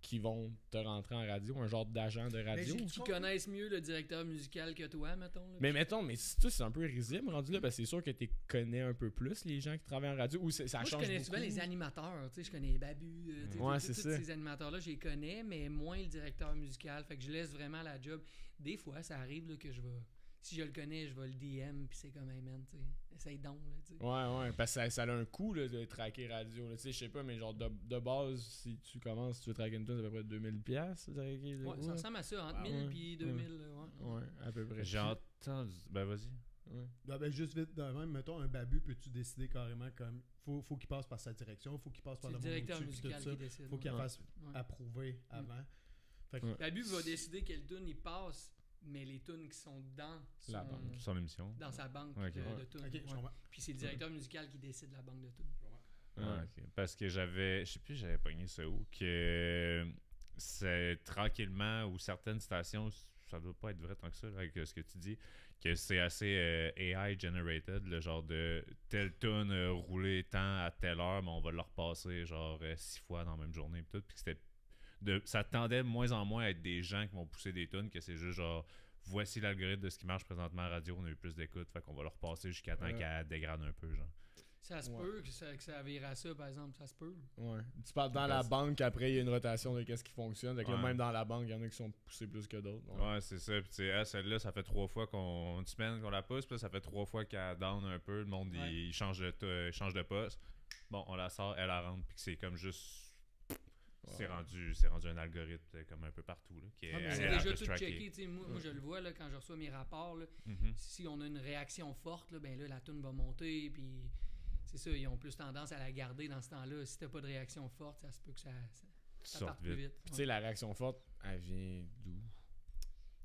qui vont te rentrer en radio, un genre d'agent de radio. Qui connaissent mieux le directeur musical que toi, mettons. Là, mais mettons, mais c'est un peu risible rendu là, parce que c'est sûr que tu connais un peu plus les gens qui travaillent en radio. Ou ça moi, change je connais beaucoup. souvent les animateurs. Je connais Babu. Ouais, tous ces animateurs-là, je les connais, mais moins le directeur musical. Fait que je laisse vraiment la job. Des fois, ça arrive là, que je vais... Si je le connais, je vais le DM, puis c'est comme, hey man, tu sais, essaye donc, là, tu sais. Ouais, parce que ça a un coût, là, de tracker radio, tu sais, je sais pas, mais genre, de base, si tu commences, si tu veux tracker une tune, c'est à peu près 2000$, tracker. Ouais, ça ressemble à ça, entre 1000 puis 2000, ouais, à peu près. J'ai entendu, vas-y. Ouais. Juste vite, de même, mettons, un Babu, peux-tu décider carrément comme, faut qu'il passe par sa direction, faut qu'il passe par le directeur musical qui décide. Faut qu'il fasse approuver avant. Fait que Babu va décider quelle tune il passe, mais les tunes qui sont dans son émission, dans sa banque de tunes. Puis c'est le directeur musical qui décide la banque de tunes. Parce que je sais plus, j'avais pogné ça où, que c'est tranquillement, ou certaines stations, ça doit pas être vrai tant que ça, là, avec ce que tu dis, que c'est assez AI generated, le genre de telle tune roulée tant à telle heure, mais on va le repasser genre 6 fois dans la même journée, puis que c'était ça tendait de moins en moins à être des gens qui vont pousser des tunes, que c'est juste genre voici l'algorithme de ce qui marche présentement à la radio, on a eu plus d'écoute, fait qu'on va le repasser jusqu'à temps qu'elle dégrade un peu, genre. Ça se peut que ça vire à ça, par exemple, ça se peut. Ouais. Tu parles dans la banque, après il y a une rotation de qu'est-ce qui fonctionne, donc même dans la banque, il y en a qui sont poussés plus que d'autres. Ouais, c'est ça, puis tu sais, celle-là, ça fait 3 fois une semaine qu'on la pousse, puis ça fait 3 fois qu'elle down un peu, le monde il change de poste. Bon, on la sort, elle la rentre, puis c'est comme juste... C'est rendu un algorithme comme un peu partout. Là, qui est c'est déjà tout checké. Moi, je le vois là, quand je reçois mes rapports. Là, si on a une réaction forte, là, ben là, la toune va monter. Puis c'est ça, ils ont plus tendance à la garder dans ce temps-là. Si t'as pas de réaction forte, ça se peut que ça parte plus vite. Tu sais, la réaction forte, elle vient d'où?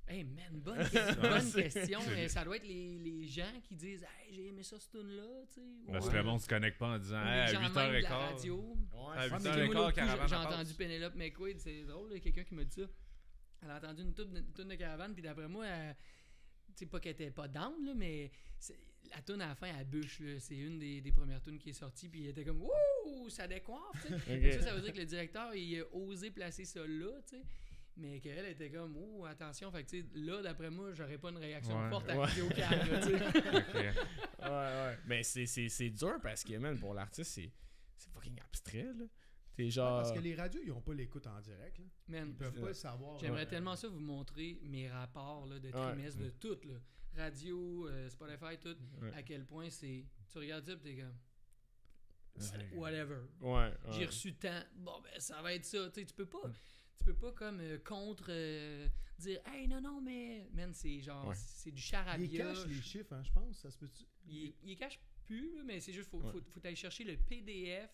Hey man, bonne question. Ça doit être les gens qui disent hey, j'ai aimé ça, ce tune-là. Parce que le monde se connecte pas en disant hey, à 8h15. Radio. À 8h15, Caravane. J'ai entendu Penelope McQuaid, c'est drôle, là, quelqu'un qui m'a dit ça. Elle a entendu une tune de Caravane, puis d'après moi, pas qu'elle était pas down, là, mais la tune à la fin, elle bûche. Là. C'est une des premières tunes qui est sortie, puis elle était comme wouh, ça décoiffe. Okay. Ça veut dire que le directeur, il a osé placer ça là, tu sais. Mais qu'elle était comme, oh, attention. Fait que, là, d'après moi, j'aurais pas une réaction forte à Vidéo Cam, tu sais. Okay. Ouais. Mais c'est dur parce que, man, pour l'artiste, c'est fucking abstrait, là. T'es genre... Parce que les radios, ils ont pas l'écoute en direct, là. Man, ils peuvent pas le savoir. J'aimerais tellement ça vous montrer mes rapports là, de trimestre de tout, là. Radio, Spotify, tout. À quel point c'est... Tu regardes ça, pis t'es comme... Whatever. J'ai reçu tant. Bon, ben, ça va être ça. Tu sais, tu peux pas comme contre dire hey non mais man c'est genre c'est du charabia. Il cache les chiffres hein, je pense ça se peut-tu. Il cache plus mais c'est juste faut aller chercher le PDF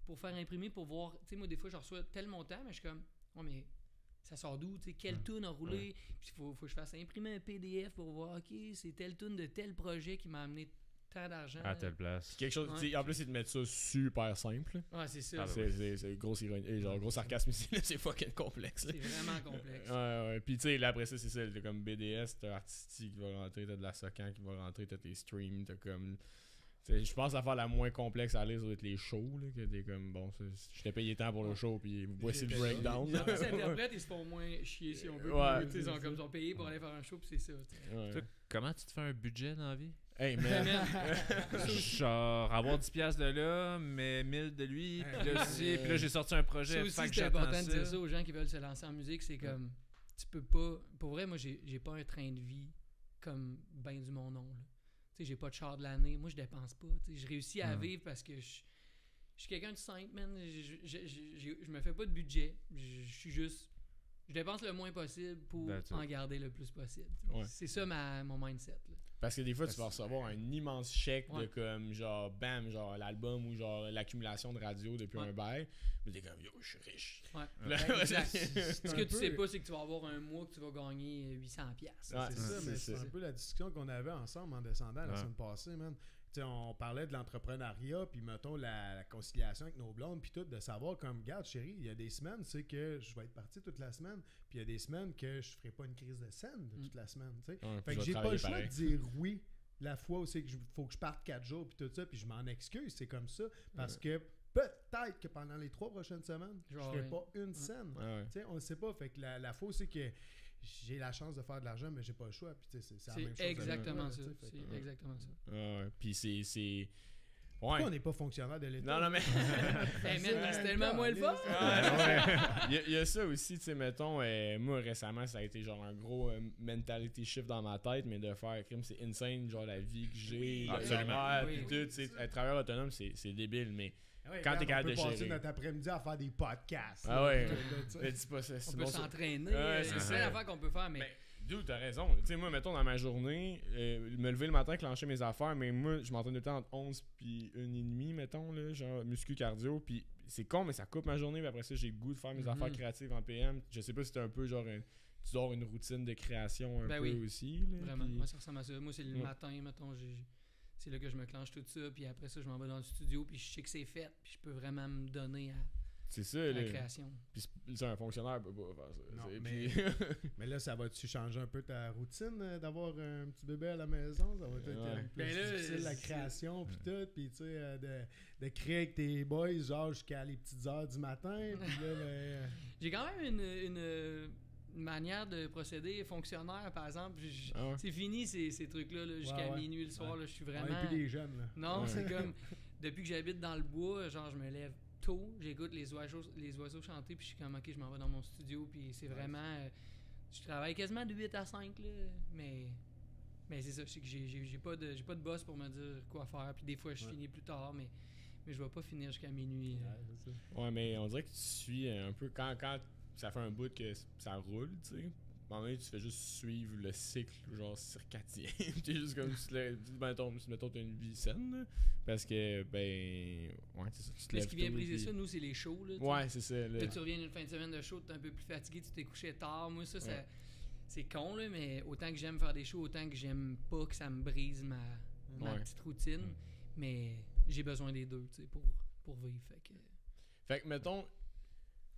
pour faire imprimer pour voir tu sais moi des fois je reçois tel montant mais je suis comme mais ça sort d'où tu sais quelle tune a roulé puis faut que je fasse imprimer un PDF pour voir OK c'est telle tune de tel projet qui m'a amené tant d'argent à telle place. Quelque chose, en plus, ils te mettent ça super simple. Ouais, c'est ça. C'est grosse ironie. Genre, gros sarcasme ici, c'est fucking complexe. C'est vraiment complexe. Ouais. Puis, tu sais, là, après ça, c'est ça. T'as comme BDS, t'as Artistique qui va rentrer, t'as de la Socan qui va rentrer, t'as tes streams, t'as comme. Je pense que l'affaire la moins complexe à lire, ça doit être les shows. Là, que t'es comme, bon, je t'ai payé tant pour le show, puis voici le breakdown. Les interprètes, ils se font moins chier si on veut. Ils sont payés pour aller faire un show, puis c'est ça. Comment tu te fais un budget dans la vie? Hey man! Genre avoir 10$ de là, mais 1000 de lui, puis là aussi, puis là j'ai sorti un projet. Ça aussi c'est important de dire ça aux gens qui veulent se lancer en musique, c'est comme tu peux pas. Pour vrai, moi j'ai pas un train de vie comme ben du mon nom. Tu sais, j'ai pas de char de l'année, moi je dépense pas. Je réussis à vivre parce que je suis quelqu'un de simple, man. Je me fais pas de budget. Je suis juste. Je dépense le moins possible pour en garder le plus possible. C'est ça mon mindset. Là. Parce que des fois, tu vas recevoir un immense chèque de comme, genre, bam, genre l'album ou genre l'accumulation de radio depuis un bail. Mais t'es comme, yo, je suis riche. Ce que tu sais pas, c'est que tu vas avoir un mois que tu vas gagner 800$. C'est ça, mais c'est un peu la discussion qu'on avait ensemble en descendant la semaine passée, man. T'sais, on parlait de l'entrepreneuriat, puis mettons la conciliation avec nos blondes, puis tout, de savoir comme, regarde chérie, il y a des semaines, c'est que je vais être parti toute la semaine, puis il y a des semaines que je ferai pas une crise de scène de toute la semaine, tu sais. Fait que j'ai pas le choix de dire oui la fois où c'est que faut que je parte 4 jours, puis tout ça, puis je m'en excuse, c'est comme ça, parce que peut-être que pendant les 3 prochaines semaines, je ferai pas une scène. Tu sais, on le sait pas, fait que la fois c'est que j'ai la chance de faire de l'argent, mais j'ai pas le choix. Puis c'est la même chose. Exactement ça. C'est exactement ça. Puis c'est. Pourquoi on n'est pas fonctionnaire de l'État? Non, mais. C'est tellement moins le fun. Il y a ça aussi, tu sais, mettons, moi récemment, ça a été genre un gros mentality shift dans ma tête, mais de faire crime, c'est insane, genre la vie que j'ai. Absolument. Puis tout, tu sais, être travailleur autonome, c'est débile, mais. Ouais, quand t'es capable de gérer. On peut passer notre après-midi à faire des podcasts. Ah ouais. Mais dis pas ça. On peut s'entraîner. C'est ça l'affaire qu'on peut faire, mais... D'où t'as raison. Tu sais, moi, mettons, dans ma journée, me lever le matin, clencher mes affaires, mais moi, je m'entraîne tout le temps entre 11 puis 1h30, mettons, là, genre muscu cardio, puis c'est con, mais ça coupe ma journée, puis après ça, j'ai le goût de faire mes affaires créatives en PM. Je sais pas si c'est un peu genre tu dors une routine de création un peu aussi. Là, vraiment, moi, ça ressemble à ça. Moi, c'est le matin, mettons, c'est là que je me clenche tout ça, puis après ça, je m'en vais dans le studio, puis je sais que c'est fait, puis je peux vraiment me donner à la création. Puis c'est un fonctionnaire peut pas faire ça. Non, mais là, ça va-tu changer un peu ta routine d'avoir un petit bébé à la maison? Ça va être plus difficile, la création, puis tout, puis tu sais, de créer avec tes boys, genre jusqu'à les petites heures du matin, puis là... J'ai quand même une manière de procéder fonctionnaire, par exemple. C'est fini ces trucs-là jusqu'à minuit le soir. Là, je suis vraiment... On n'est plus des jeunes. Là. Non, c'est comme... Depuis que j'habite dans le bois, genre je me lève tôt, j'écoute les oiseaux chanter, puis je suis comme, OK, je m'en vais dans mon studio, puis c'est vraiment... je travaille quasiment de 8 à 5, là, mais c'est ça, c'est que j'ai pas de boss pour me dire quoi faire, puis des fois je finis plus tard, mais je vais pas finir jusqu'à minuit. Ouais, mais on dirait que tu suis un peu... Quand ça fait un bout que ça roule, tu sais. À un moment donné, tu fais juste suivre le cycle, genre circadien. T'es juste comme mettons, t'as une vie saine, là, parce que, ouais, c'est ça. Mais ce qui vient briser ça, nous, c'est les shows, là. Ouais, c'est ça. Là, tu reviens d'une fin de semaine de show, t'es un peu plus fatigué, tu t'es couché tard. Moi, ça c'est con, là, mais autant que j'aime faire des shows, autant que j'aime pas que ça me brise ma petite routine. Mais j'ai besoin des deux, tu sais, pour vivre. Fait que, mettons,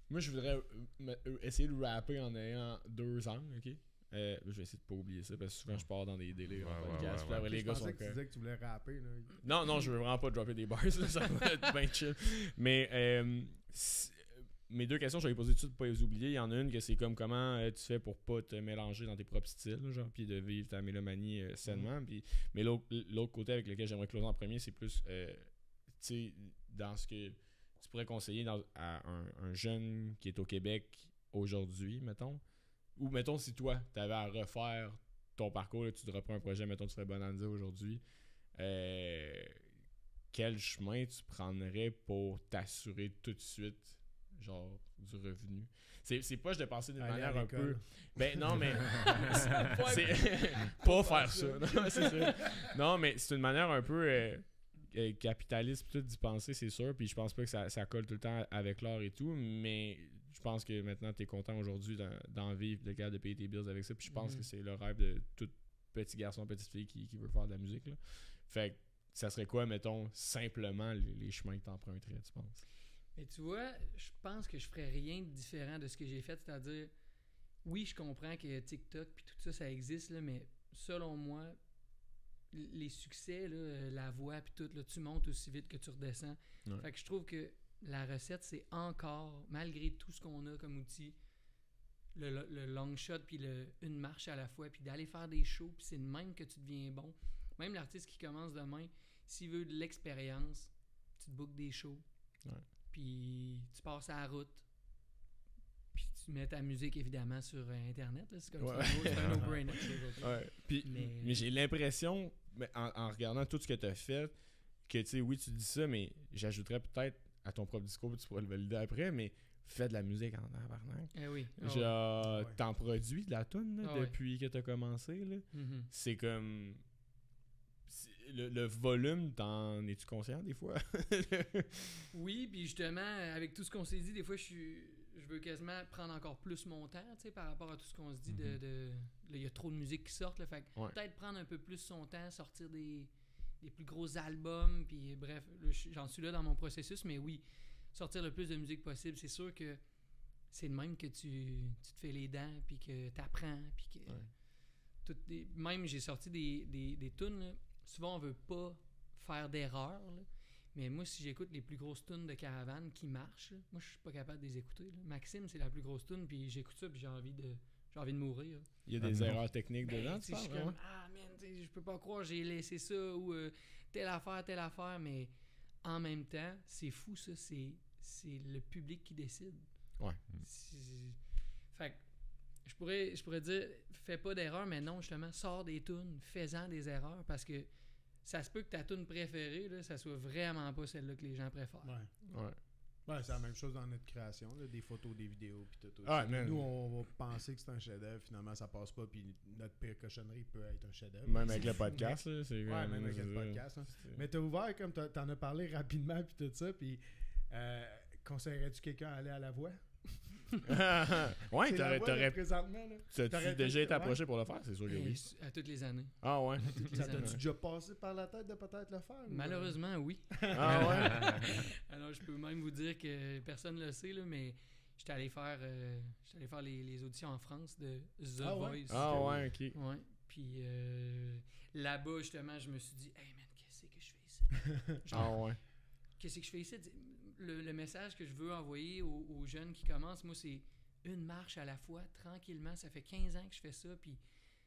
moi, je voudrais essayer de rapper en ayant 2 angles, OK? Je vais essayer de pas oublier ça, parce que souvent, je pars dans des délires en podcast. Puis après, les gars sont que tu disais que tu voulais rapper, là. Non, je veux vraiment pas dropper des bars, là, ça va être bien chill. Mais mes 2 questions, je vais les poser tout de suite pour pas les oublier. Il y en a une que c'est comme comment tu fais pour pas te mélanger dans tes propres styles, genre, puis de vivre ta mélomanie sainement. Mais l'autre côté avec lequel j'aimerais closer en premier, c'est plus, tu sais, dans ce que tu pourrais conseiller à un jeune qui est au Québec aujourd'hui, mettons. Ou mettons, si toi, tu avais à refaire ton parcours, là, tu te reprends un projet, mettons, tu ferais Bonanza aujourd'hui. Quel chemin tu prendrais pour t'assurer tout de suite, genre, du revenu? C'est pas de penser d'une manière un peu... Ben non, mais... c'est pas faire ça. Non, c'est ça. Non, mais c'est une manière un peu... capitaliste tout d'y penser, c'est sûr, puis je pense pas que ça colle tout le temps avec l'art et tout, mais je pense que maintenant t'es content aujourd'hui d'en vivre, de capable de payer tes bills avec ça, puis je pense que c'est le rêve de tout petit garçon, petite fille qui veut faire de la musique, là. Fait que ça serait quoi, mettons, simplement les chemins que t'emprunterais, tu penses? Mais tu vois, je pense que je ferais rien de différent de ce que j'ai fait, c'est-à-dire, oui, je comprends que TikTok puis tout ça existe, là, mais selon moi, les succès, là, la voix puis tout, là, tu montes aussi vite que tu redescends. Ouais. Fait que je trouve que la recette, c'est encore, malgré tout ce qu'on a comme outil, le long shot puis une marche à la fois, puis d'aller faire des shows, puis c'est de même que tu deviens bon. Même l'artiste qui commence demain, s'il veut de l'expérience, tu te bookes des shows, puis tu passes à la route, puis tu mets ta musique évidemment sur Internet, là, c'est comme c'est un no-brainer. Mais j'ai l'impression, en regardant tout ce que tu as fait, que tu sais, oui, tu dis ça, mais j'ajouterais peut-être à ton propre discours, tu pourrais le valider après, mais fais de la musique en tabarnak. Genre, t'en produis de la toune depuis que t'as commencé, là. C'est comme... Le volume, t'en es-tu conscient des fois? Oui, puis justement, avec tout ce qu'on s'est dit, des fois, je veux quasiment prendre encore plus mon temps, tu sais, par rapport à tout ce qu'on se dit il y a trop de musique qui sort, là, fait que peut-être prendre un peu plus son temps, sortir des plus gros albums, puis bref, là, j'en suis là dans mon processus, mais oui, sortir le plus de musique possible, c'est sûr que c'est de même que tu te fais les dents, puis que t'apprends, puis que... même j'ai sorti des tunes, là, souvent on veut pas faire d'erreurs, là. Mais moi, si j'écoute les plus grosses tunes de Caravane qui marchent, là, moi, je suis pas capable de les écouter, là. Maxime, c'est la plus grosse tune, puis j'écoute ça, puis j'ai envie de mourir. Là. Il y a des erreurs techniques dedans, tu penses? Je suis comme, man, je peux pas croire, j'ai laissé ça, ou telle affaire, mais en même temps, c'est fou, ça, c'est le public qui décide. Ouais. Fait que, je pourrais dire, fais pas d'erreurs, mais non, justement, sors des tunes, fais-en des erreurs, parce que ça se peut que ta tune préférée, là, ça soit vraiment pas celle-là que les gens préfèrent. Ouais, c'est la même chose dans notre création, là, des photos, des vidéos, puis tout. Nous, on va penser que c'est un chef-d'œuvre, finalement, ça passe pas, puis notre pire cochonnerie peut être un chef-d'œuvre. Même avec le podcast, là, c'est même avec le podcast. Hein. Mais t'as ouvert, comme t'en as parlé rapidement, puis tout ça, puis conseillerais-tu quelqu'un à aller à la voix? Ouais, t'aurais présentement, là. T'as déjà été approché pour le faire, c'est sûr que oui. À toutes les années. Ah ouais. Ça t'a-tu déjà passé par la tête de peut-être le faire? Malheureusement, oui. Ah ouais. Alors, je peux même vous dire que personne ne le sait, là, mais j'étais allé faire les auditions en France de The Voice. Ah ouais, ok. Ouais. Puis là-bas, justement, je me suis dit, hey man, qu'est-ce que je fais ici? Ah ouais. Qu'est-ce que je fais ici? Le message que je veux envoyer aux jeunes qui commencent, moi, c'est une marche à la fois, tranquillement. Ça fait 15 ans que je fais ça, puis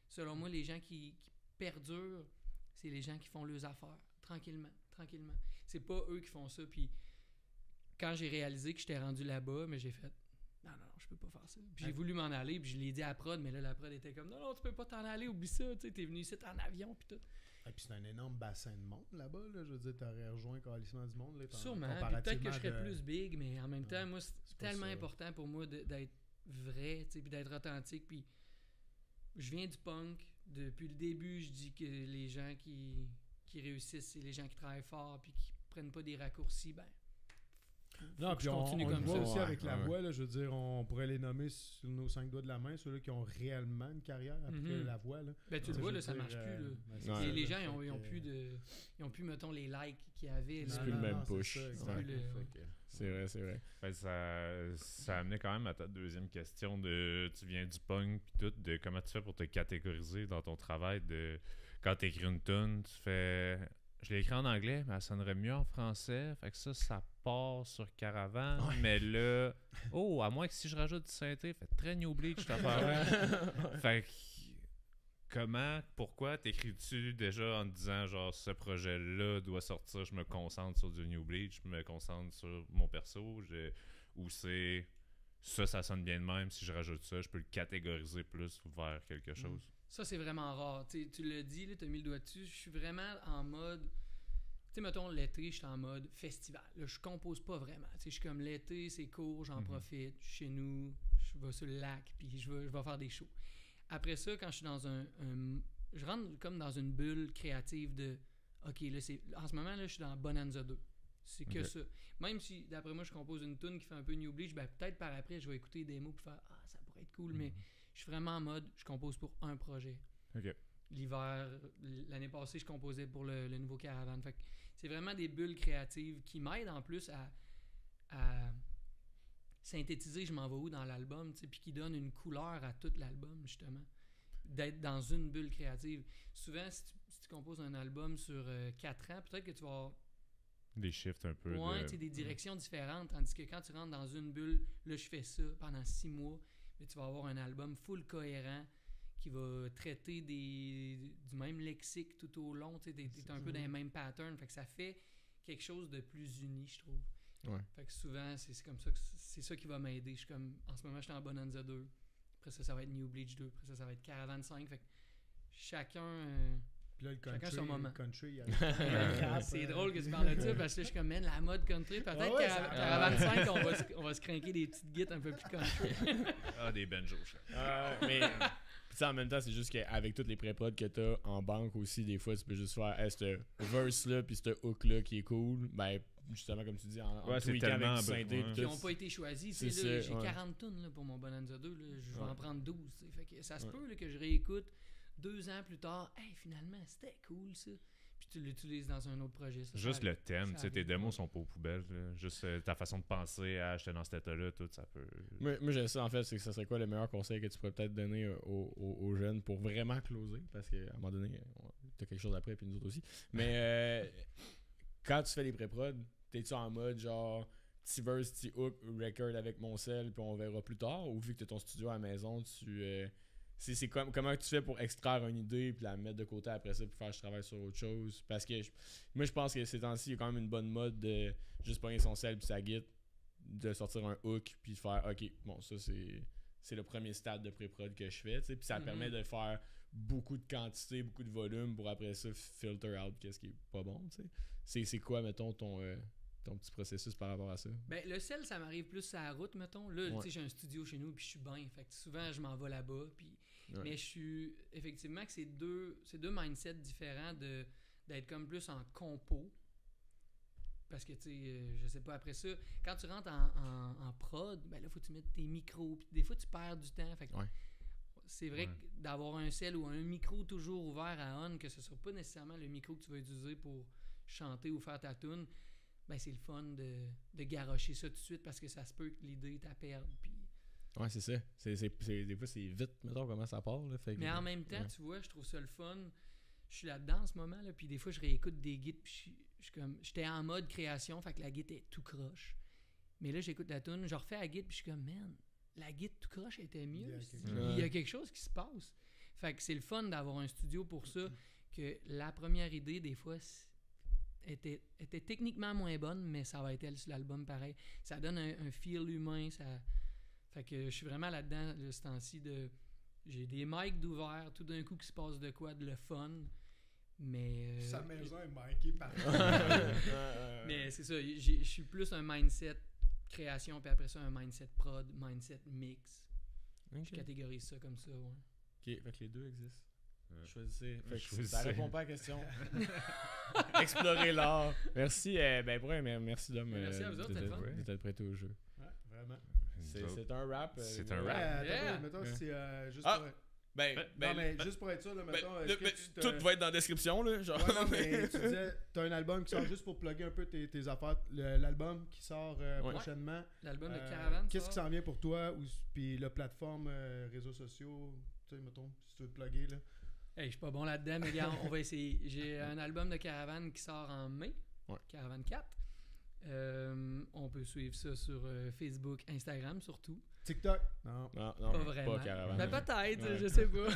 selon moi, les gens qui perdurent, c'est les gens qui font leurs affaires, tranquillement. C'est pas eux qui font ça, puis quand j'ai réalisé que j'étais rendu là-bas, mais j'ai fait, non, je peux pas faire ça. Puis j'ai voulu m'en aller, puis je l'ai dit à la prod, mais là, la prod était comme, non, tu peux pas t'en aller, oublie ça, tu sais, t'es venu ici en avion, puis tout. Et puis c'est un énorme bassin de monde là-bas, là. Je veux dire, t'aurais rejoint calissement du monde. Là, sûrement. Peut-être que je serais plus big, mais en même temps, moi, c'est tellement important pour moi d'être vrai, puis d'être authentique. Puis je viens du punk. Depuis le début, je dis que les gens qui réussissent, c'est les gens qui travaillent fort puis qui prennent pas des raccourcis. Ben, Non, puis on le voit aussi avec la voix, là, je veux dire, on pourrait les nommer sur nos 5 doigts de la main, ceux-là qui ont réellement une carrière après la voix. Là. Ben, tu le vois, là, ça marche plus. Là. Les gens, ils ont plus, mettons, les likes qu'il y avait. C'est plus le même push. C'est vrai. Ben, ça amenait quand même à ta deuxième question de tu viens du punk pis tout, de comment tu fais pour te catégoriser dans ton travail, de quand tu écris une tune, tu fais je l'ai écrit en anglais, mais ça sonnerait mieux en français, fait que ça part sur Caravane, mais là à moins que si je rajoute du synthé, fait très New Bleach cette affaire. Fait que pourquoi t'écris-tu déjà en te disant genre ce projet-là doit sortir, je me concentre sur du New Bleach, je me concentre sur mon perso, ou c'est ça sonne bien de même, si je rajoute ça, je peux le catégoriser plus vers quelque chose. Ça, c'est vraiment rare. Tu l'as dit, tu as mis le doigt dessus, je suis vraiment en mode... Tu sais, mettons, l'été, je suis en mode festival. Là, je compose pas vraiment. Tu sais, je suis comme l'été, c'est court, j'en profite, je suis chez nous, je vais sur le lac, puis je vais faire des shows. Après ça, quand je suis dans je rentre comme dans une bulle créative de OK, là, en ce moment, là, je suis dans Bonanza 2. C'est que ça. Même si, d'après moi, je compose une tune qui fait un peu New Bleach, ben peut-être par après, je vais écouter des démos pour faire ça pourrait être cool, mais je suis vraiment en mode, je compose pour un projet. L'hiver, l'année passée, je composais pour le nouveau Caravane. Fait que c'est vraiment des bulles créatives qui m'aident en plus à synthétiser je m'en vais où dans l'album, puis qui donnent une couleur à tout l'album, justement. D'être dans une bulle créative. Souvent, si tu composes un album sur 4 ans, peut-être que tu vas avoir des shifts un peu. Des directions différentes. Tandis que quand tu rentres dans une bulle, là, je fais ça pendant 6 mois, mais tu vas avoir un album full cohérent qui va traiter du même lexique tout au long. Tu es un peu dans les mêmes patterns. Fait que ça fait quelque chose de plus uni, je trouve. Fait que souvent, c'est comme ça que c'est ça qui va m'aider. Je suis comme, en ce moment, je suis en Bonanza 2. Après ça va être New Bleach 2. Après ça va être Caravane 5. Fait que chacun... Puis là, chacun son moment. Country, c'est drôle que tu parles de ça parce que je suis comme, la mode country. Peut-être Caravane 5, on va se craquer des petites guites un peu plus country. Des banjos. Mais en même temps, c'est juste qu'avec toutes les pré-prods que t'as en banque aussi, des fois, tu peux juste faire ce verse-là puis ce hook-là qui est cool. Ben, justement, comme tu dis, en tweakant avec du synthé. Qui n'ont pas été choisis. J'ai 40 tunes pour mon Bonanza 2. Là, je vais en prendre 12. Fait que ça se peut là, que je réécoute 2 ans plus tard. Hey, finalement, c'était cool ça. Puis tu l'utilises dans un autre projet. Ça, juste le thème. Tes démos sont pas aux poubelles. Là. Juste ta façon de penser à j'étais dans cet état-là, tout ça peut. Moi, j'ai ça en fait. C'est que ça serait quoi le meilleur conseil que tu pourrais peut-être donner aux jeunes pour vraiment closer? Parce qu'à un moment donné, t'as quelque chose après, puis nous autres aussi. Mais quand tu fais les pré-prod, t'es-tu en mode genre petit verse, petit hook, record avec mon sel, puis on verra plus tard? Ou vu que t'as ton studio à la maison, c'est comment tu fais pour extraire une idée puis la mettre de côté après ça puis faire je travaille sur autre chose? Parce que moi je pense que ces temps-ci il y a quand même une bonne mode de juste pogner son sel puis sa guitare, de sortir un hook puis de faire ok, bon ça c'est le premier stade de pré-prod que je fais, tu sais, puis ça permet de faire beaucoup de quantité, beaucoup de volume pour après ça filter out qu'est-ce qui est pas bon, tu sais. C'est quoi mettons ton petit processus par rapport à ça? Ben, le sel, ça m'arrive plus à la route, mettons. Là, tu sais, j'ai un studio chez nous, puis je suis bien. Fait que souvent, je m'en vais là-bas. Puis... Mais je suis... Effectivement, que c'est deux mindsets différents d'être comme plus en compo. Parce que, tu sais, je sais pas, après ça, quand tu rentres en prod, ben là, faut que tu mettes tes micros. Puis des fois, tu perds du temps. Fait que c'est vrai que d'avoir un sel ou un micro toujours ouvert à on, que ce soit pas nécessairement le micro que tu vas utiliser pour chanter ou faire ta tune, ben c'est le fun de garrocher ça tout de suite parce que ça se peut que l'idée t'a perdre. Puis... Ouais, c'est ça. Des fois, c'est vite, mettons, comment ça part. Là, fait que, mais en même temps, tu vois, je trouve ça le fun. Je suis là-dedans en ce moment, là, puis des fois, je réécoute des guides, puis j'étais en mode création, fait que la guide est tout croche. Mais là, j'écoute la tune, je refais la guide, puis je suis comme, man, la guide tout croche était mieux. Il y a quelque chose qui se passe. Fait que c'est le fun d'avoir un studio pour ça, que la première idée, des fois, était techniquement moins bonne, mais ça va être elle sur l'album pareil. Ça donne un feel humain. Fait que je suis vraiment là-dedans ce temps-ci. J'ai des mics d'ouvert, tout d'un coup qui se passe de quoi, de le fun. Mais. Sa maison est micée partout. Mais c'est ça, je suis plus un mindset création, puis après ça, un mindset prod, mindset mix. Okay. Je catégorise ça comme ça, ouais. Ok, fait que les deux existent. Choisissez. Ça répond pas à la question. Explorer l'art. Merci. Merci Dom. Merci à vous autres, d'être prêté au jeu. Ouais, vraiment. C'est un rap. C'est un rap. Mettons, c'est juste juste pour être sûr, là, mettons. Tout va être dans la description, là. Genre. Ouais, non, mais tu disais, t'as un album qui sort juste pour plugger un peu tes affaires. L'album qui sort prochainement. L'album de Caravane. Qu'est-ce qui s'en vient pour toi? Puis la plateforme, réseaux sociaux, tu sais, mettons, si tu veux te plugger, là. Hey, je suis pas bon là-dedans, mais regarde, on va essayer. J'ai un album de Caravane qui sort en mai. Caravane 4. On peut suivre ça sur Facebook, Instagram surtout. TikTok? Non, pas vraiment. Pas Caravane. Mais peut-être, je sais pas.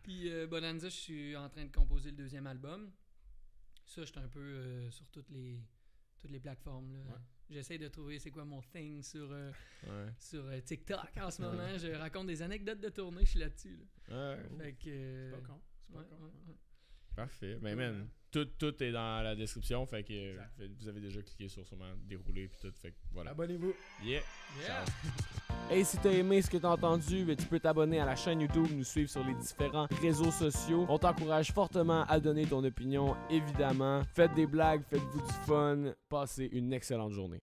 Puis Bonanza, je suis en train de composer le deuxième album. Ça, je suis un peu sur toutes les plateformes. Là. Ouais. J'essaie de trouver c'est quoi mon thing sur TikTok en ce moment. Je raconte des anecdotes de tournée, je suis là-dessus. Là. Fait que, c'est pas con. Parfait. Mais man, tout est dans la description. Fait que vous avez déjà cliqué sur sûrement dérouler puis tout. Fait que voilà. Abonnez-vous. Yeah. Hey, si t'as aimé ce que t'as entendu, tu peux t'abonner à la chaîne YouTube, nous suivre sur les différents réseaux sociaux. On t'encourage fortement à donner ton opinion, évidemment. Faites des blagues, faites-vous du fun. Passez une excellente journée.